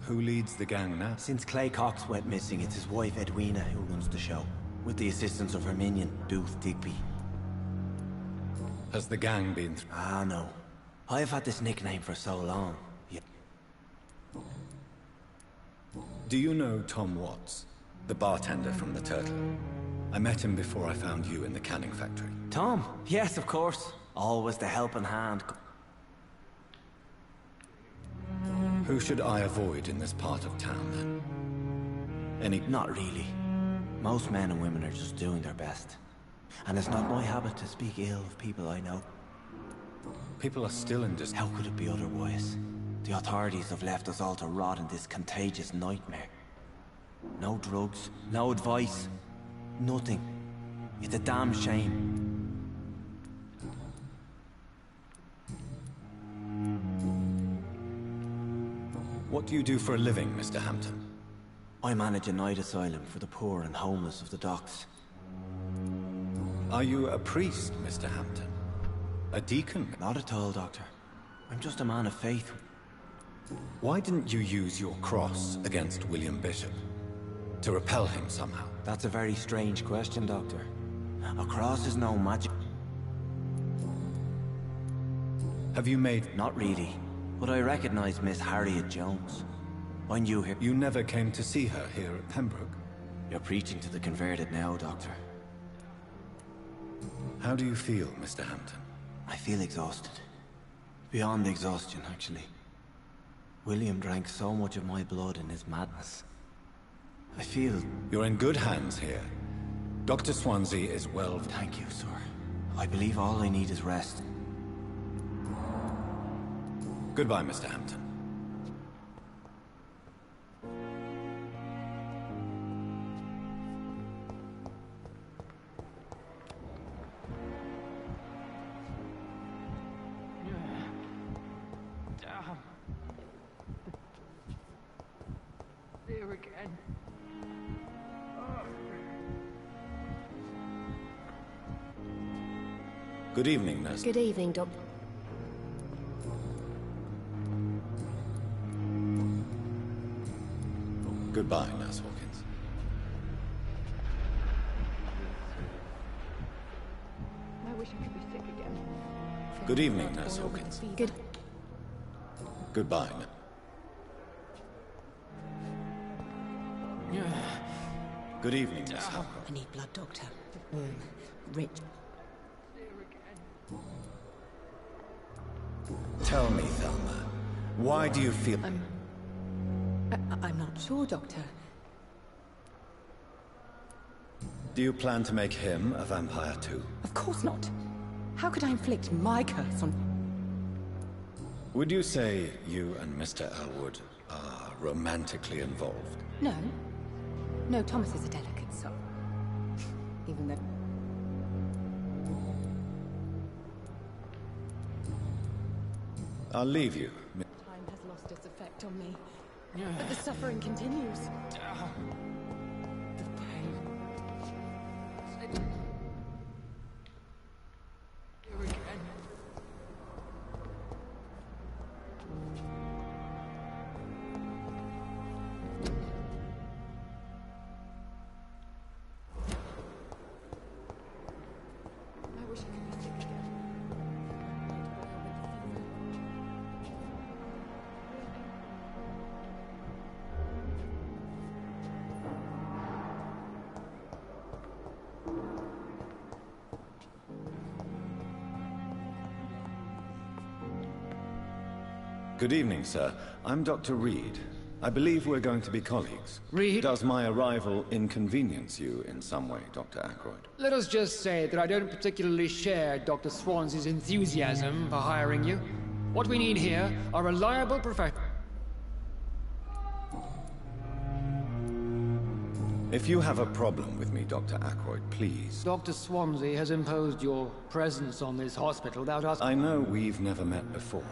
Who leads the gang now? Since Clay Cox went missing, it's his wife Edwina who runs the show, with the assistance of her minion, Dooth Digby. Has the gang been Ah, no. I've had this nickname for so long. Do you know Tom Watts, the bartender from the Turtle? I met him before I found you in the canning factory. Tom? Yes, of course. Always the helping hand. Who should I avoid in this part of town, then? Any... Not really. Most men and women are just doing their best. And it's not my habit to speak ill of people I know. People are still in dis... How could it be otherwise? The authorities have left us all to rot in this contagious nightmare. No drugs, no advice, nothing. It's a damn shame. What do you do for a living, Mr. Hampton? I manage a night asylum for the poor and homeless of the docks. Are you a priest, Mr. Hampton? A deacon? Not at all, Doctor. I'm just a man of faith. Why didn't you use your cross against William Bishop? To repel him somehow? That's a very strange question, Doctor. A cross is no magic. Have you made... Not really. But I recognize Miss Harriet Jones. I knew her. You never came to see her here at Pembroke? You're preaching to the converted now, Doctor. How do you feel, Mr. Hampton? I feel exhausted. Beyond exhaustion, actually. William drank so much of my blood in his madness. I feel... You're in good hands here. Dr. Swansea is well... Thank you, sir. I believe all I need is rest. Goodbye, Mr. Hampton. There again. Good evening, nurse. Good evening, Doctor. Goodbye, Nurse Hawkins. I wish I could be sick again. Good evening, Nurse Hawkins. Goodbye. Good evening, Miss Hawkins. I need blood, Doctor. Warm, rich. Tell me, Thelma, why do you feel... I'm not sure, Doctor. Do you plan to make him a vampire too? Of course not. How could I inflict my curse on... Would you say you and Mr. Elwood are romantically involved? No. No, Thomas is a delicate soul. Even though... I'll leave you. Time has lost its effect on me. But the suffering continues. The pain. Here again. I wish I could be sick again. Good evening, sir. I'm Dr. Reed. I believe we're going to be colleagues. Reed? Does my arrival inconvenience you in some way, Dr. Ackroyd? Let us just say that I don't particularly share Dr. Swansea's enthusiasm for hiring you. What we need here are reliable professionals. If you have a problem with me, Dr. Ackroyd, please... Dr. Swansea has imposed your presence on this hospital without us... I know we've never met before,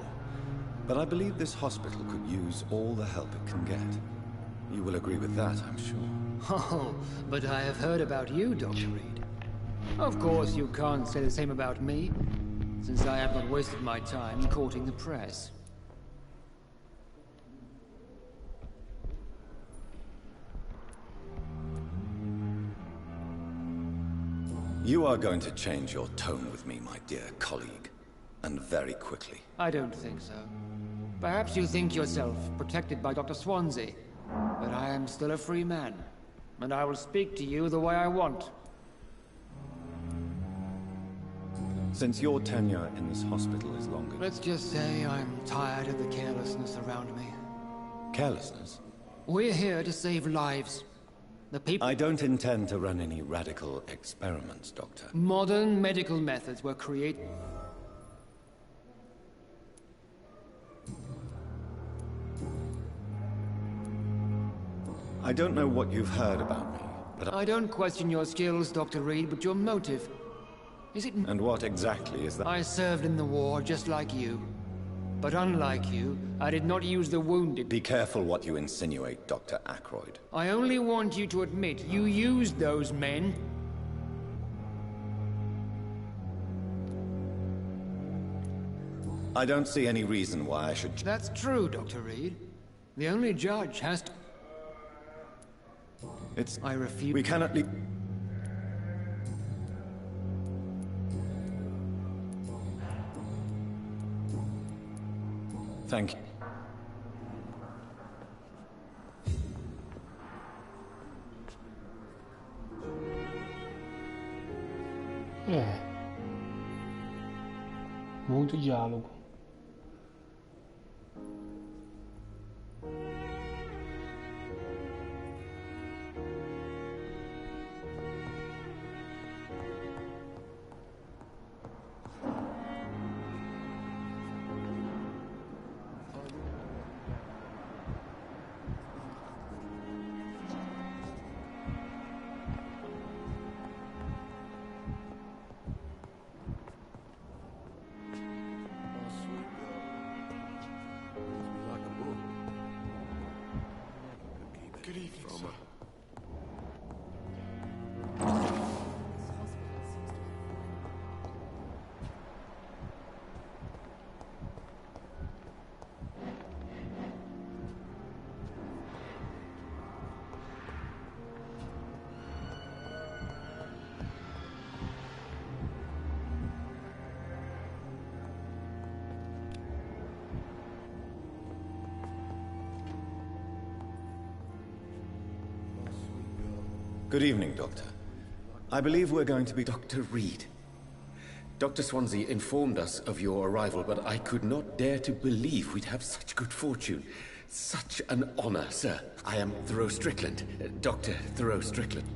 but I believe this hospital could use all the help it can get. You will agree with that, I'm sure. Oh, but I have heard about you, Dr. Reed. Of course, you can't say the same about me, since I have not wasted my time courting the press. You are going to change your tone with me, my dear colleague, and very quickly. I don't think so. Perhaps you think yourself protected by Dr. Swansea, but I am still a free man, and I will speak to you the way I want. Since your tenure in this hospital is longer... Let's just say I'm tired of the carelessness around me. Carelessness? We're here to save lives. The people... I don't intend to run any radical experiments, Doctor. Modern medical methods were created... I don't know what you've heard about me, but I don't question your skills, Dr. Reed, but your motive. Is it... And what exactly is that? I served in the war just like you. But unlike you, I did not use the wounded. Be careful what you insinuate, Dr. Ackroyd. I only want you to admit you used those men. I don't see any reason why I should... That's true, Dr. Reed. The only judge has to... It's... I refuse... We cannot leave... Thank you. Muito diálogo. Good evening, sir. Good evening, Doctor. I believe we're going to be... Dr. Reed. Dr. Swansea informed us of your arrival, but I could not dare to believe we'd have such good fortune. Such an honor, sir. I am Thoreau Strickland, Dr. Thoreau Strickland.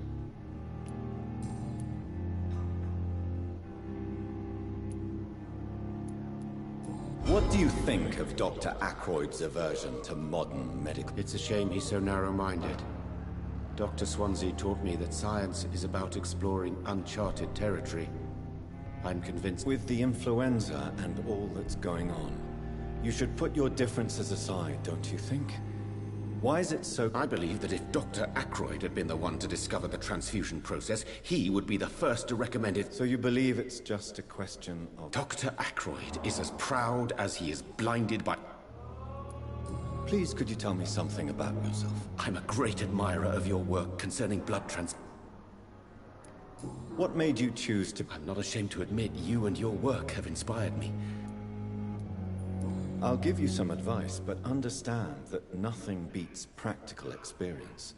What do you think of Dr. Ackroyd's aversion to modern medical... It's a shame he's so narrow-minded. Dr. Swansea taught me that science is about exploring uncharted territory. I'm convinced... With the influenza and all that's going on, you should put your differences aside, don't you think? Why is it so... I believe that if Dr. Ackroyd had been the one to discover the transfusion process, he would be the first to recommend it. So you believe it's just a question of... Dr. Ackroyd is as proud as he is blinded by... Please, could you tell me something about yourself? I'm a great admirer of your work concerning blood What made you choose to... I'm not ashamed to admit you and your work have inspired me. I'll give you some advice, but understand that nothing beats practical experience,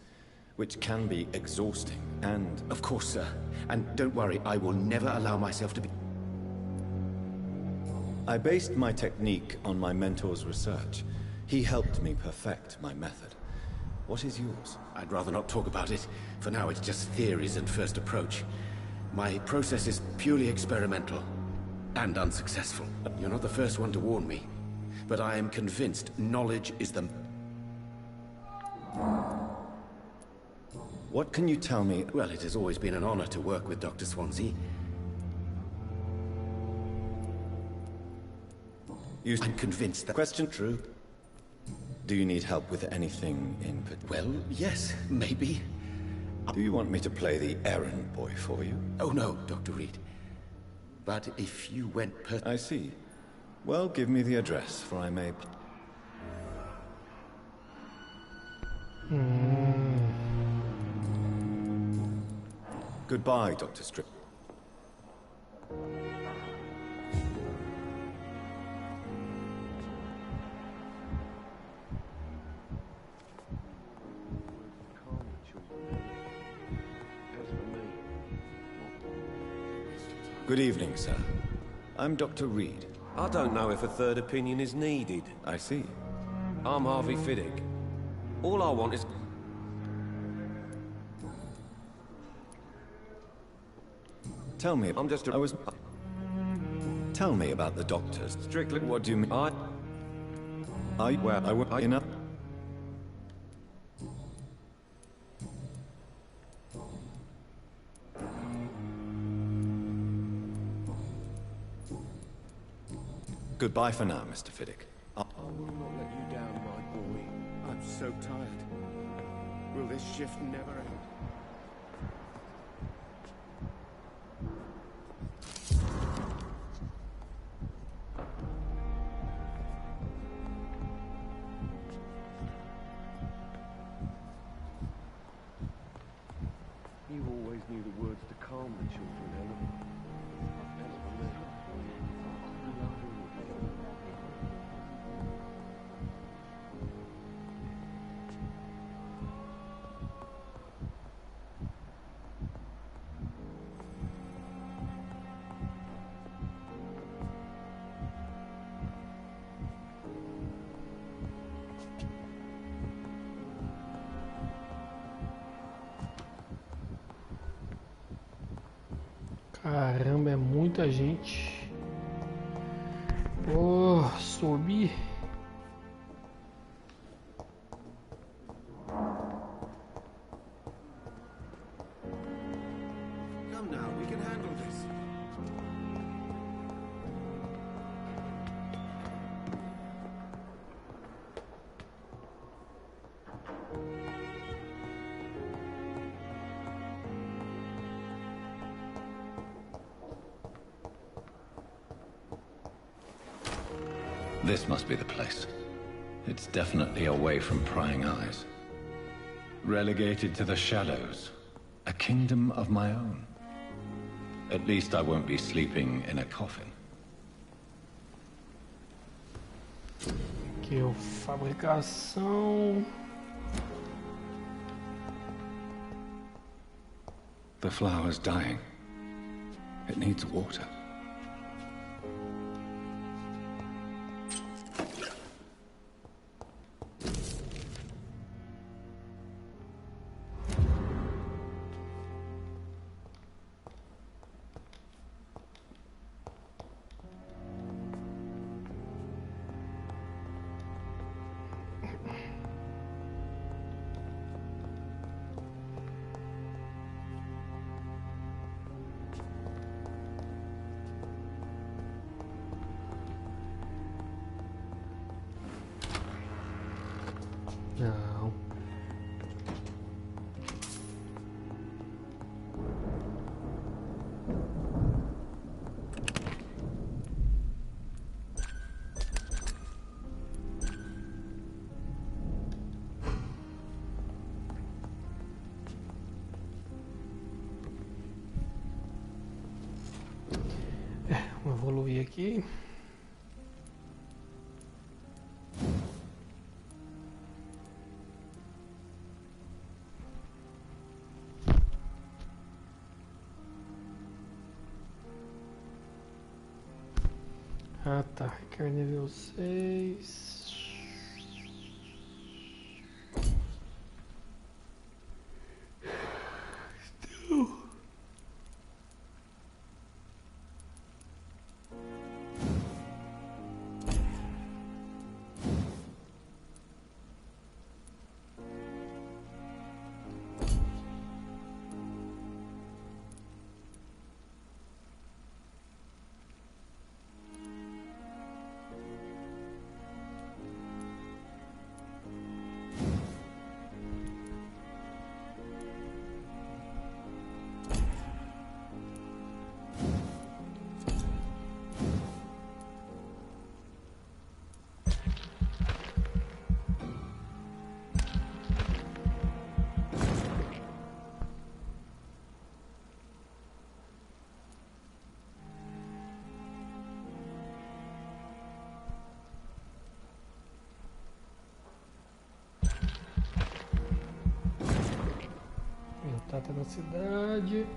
which can be exhausting and... Of course, sir. And don't worry, I will never allow myself to be... I based my technique on my mentor's research. He helped me perfect my method. What is yours? I'd rather not talk about it. For now, it's just theories and first approach. My process is purely experimental and unsuccessful. You're not the first one to warn me, but I am convinced knowledge is the... What can you tell me? Well, it has always been an honor to work with Dr. Swansea. I'm convinced that... Question true. Do you need help with anything in particular? Well, yes, maybe. Do you want me to play the errand boy for you? Oh no, Dr. Reed. But if you went I see. Well, give me the address, for I may... Goodbye, Dr. Strip. Good evening, sir. I'm Dr. Reed. I don't know if a third opinion is needed. I see. I'm Harvey Fiddick. All I want is... Tell me... I'm just a... Tell me about the doctors. Strictly... What do you mean? Well, I won't... Enough... Goodbye for now, Mr. Fiddick. I will not let you down, my boy. I'm so tired. Will this shift never end? You always knew the words to calm the children, Ellen. As for me, I love you. Caramba, é muita gente. Oh, subir. Come now, we can handle this. This must be the place. It's definitely away from prying eyes. Relegated to the shadows. A kingdom of my own. At least I won't be sleeping in a coffin. Aqui é fabricação. The flower's dying. It needs water. Não. Vou evoluir aqui. Ah tá, quer nível 6. Aumentar na cidade.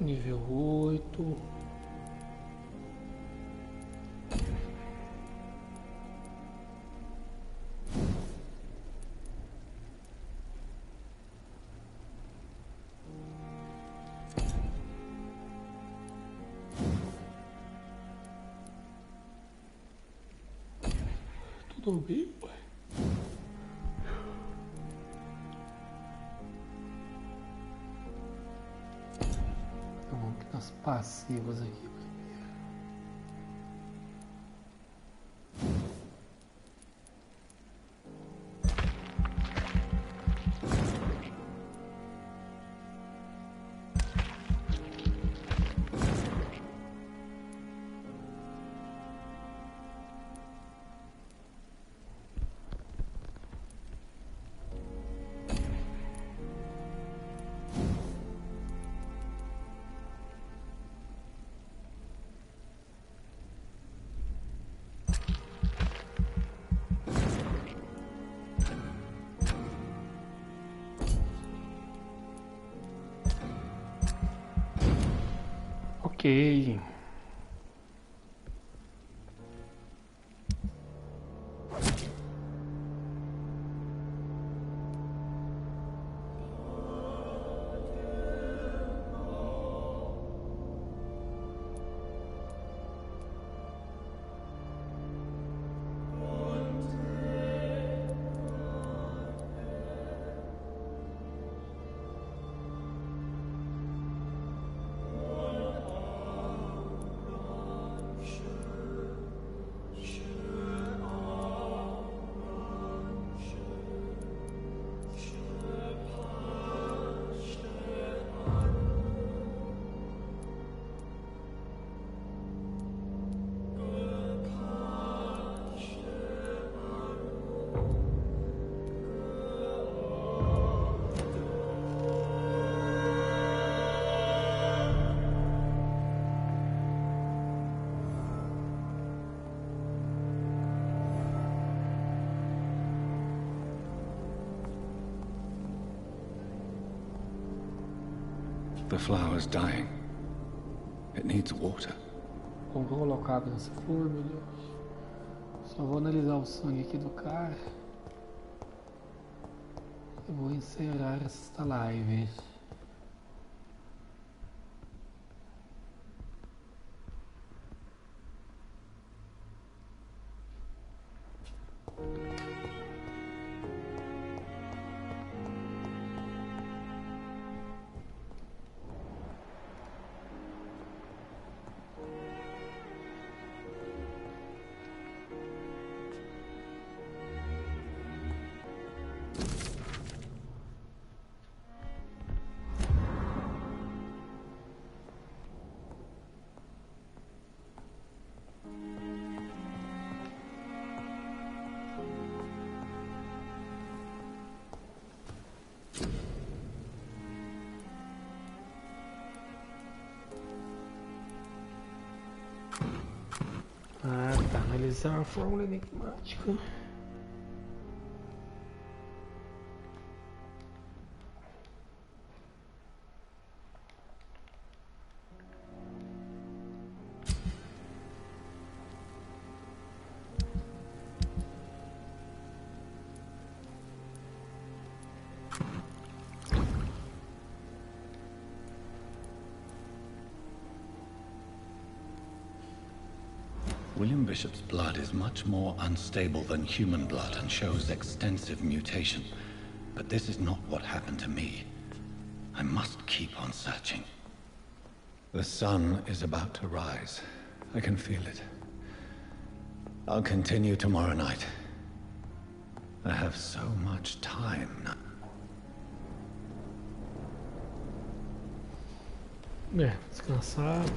Nível 8. Tudo bem, ué. Então vamos nas passivas aqui. Ok. The flower's dying. It needs water. Como vou colocar água nessa flor, meu Deus? Só vou analisar o sangue aqui do cara. Eu vou encerrar esta live. Ah, tá. Analisar a fórmula enigmática. William Bishop's blood is much more unstable than human blood and shows extensive mutation. But this is not what happened to me. I must keep on searching. The sun is about to rise. I can feel it. I'll continue tomorrow night. I have so much time now. Descansar.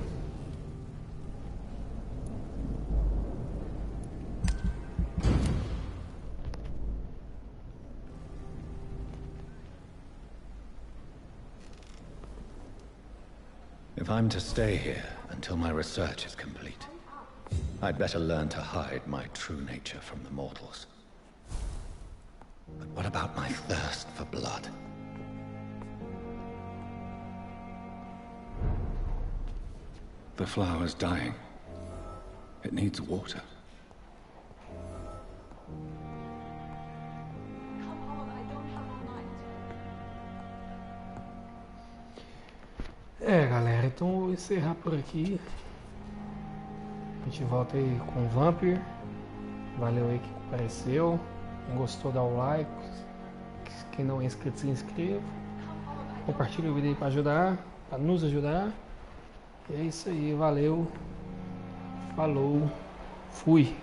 If I'm to stay here until my research is complete, I'd better learn to hide my true nature from the mortals. But what about my thirst for blood? The flower's dying. It needs water. Galera, então vou encerrar por aqui. A gente volta aí com o Vampyr. Valeu aí que apareceu. Quem gostou, dá o like. Quem não é inscrito, se inscreva. Compartilha o vídeo aí para ajudar, para nos ajudar. E é isso aí, valeu. Falou. Fui.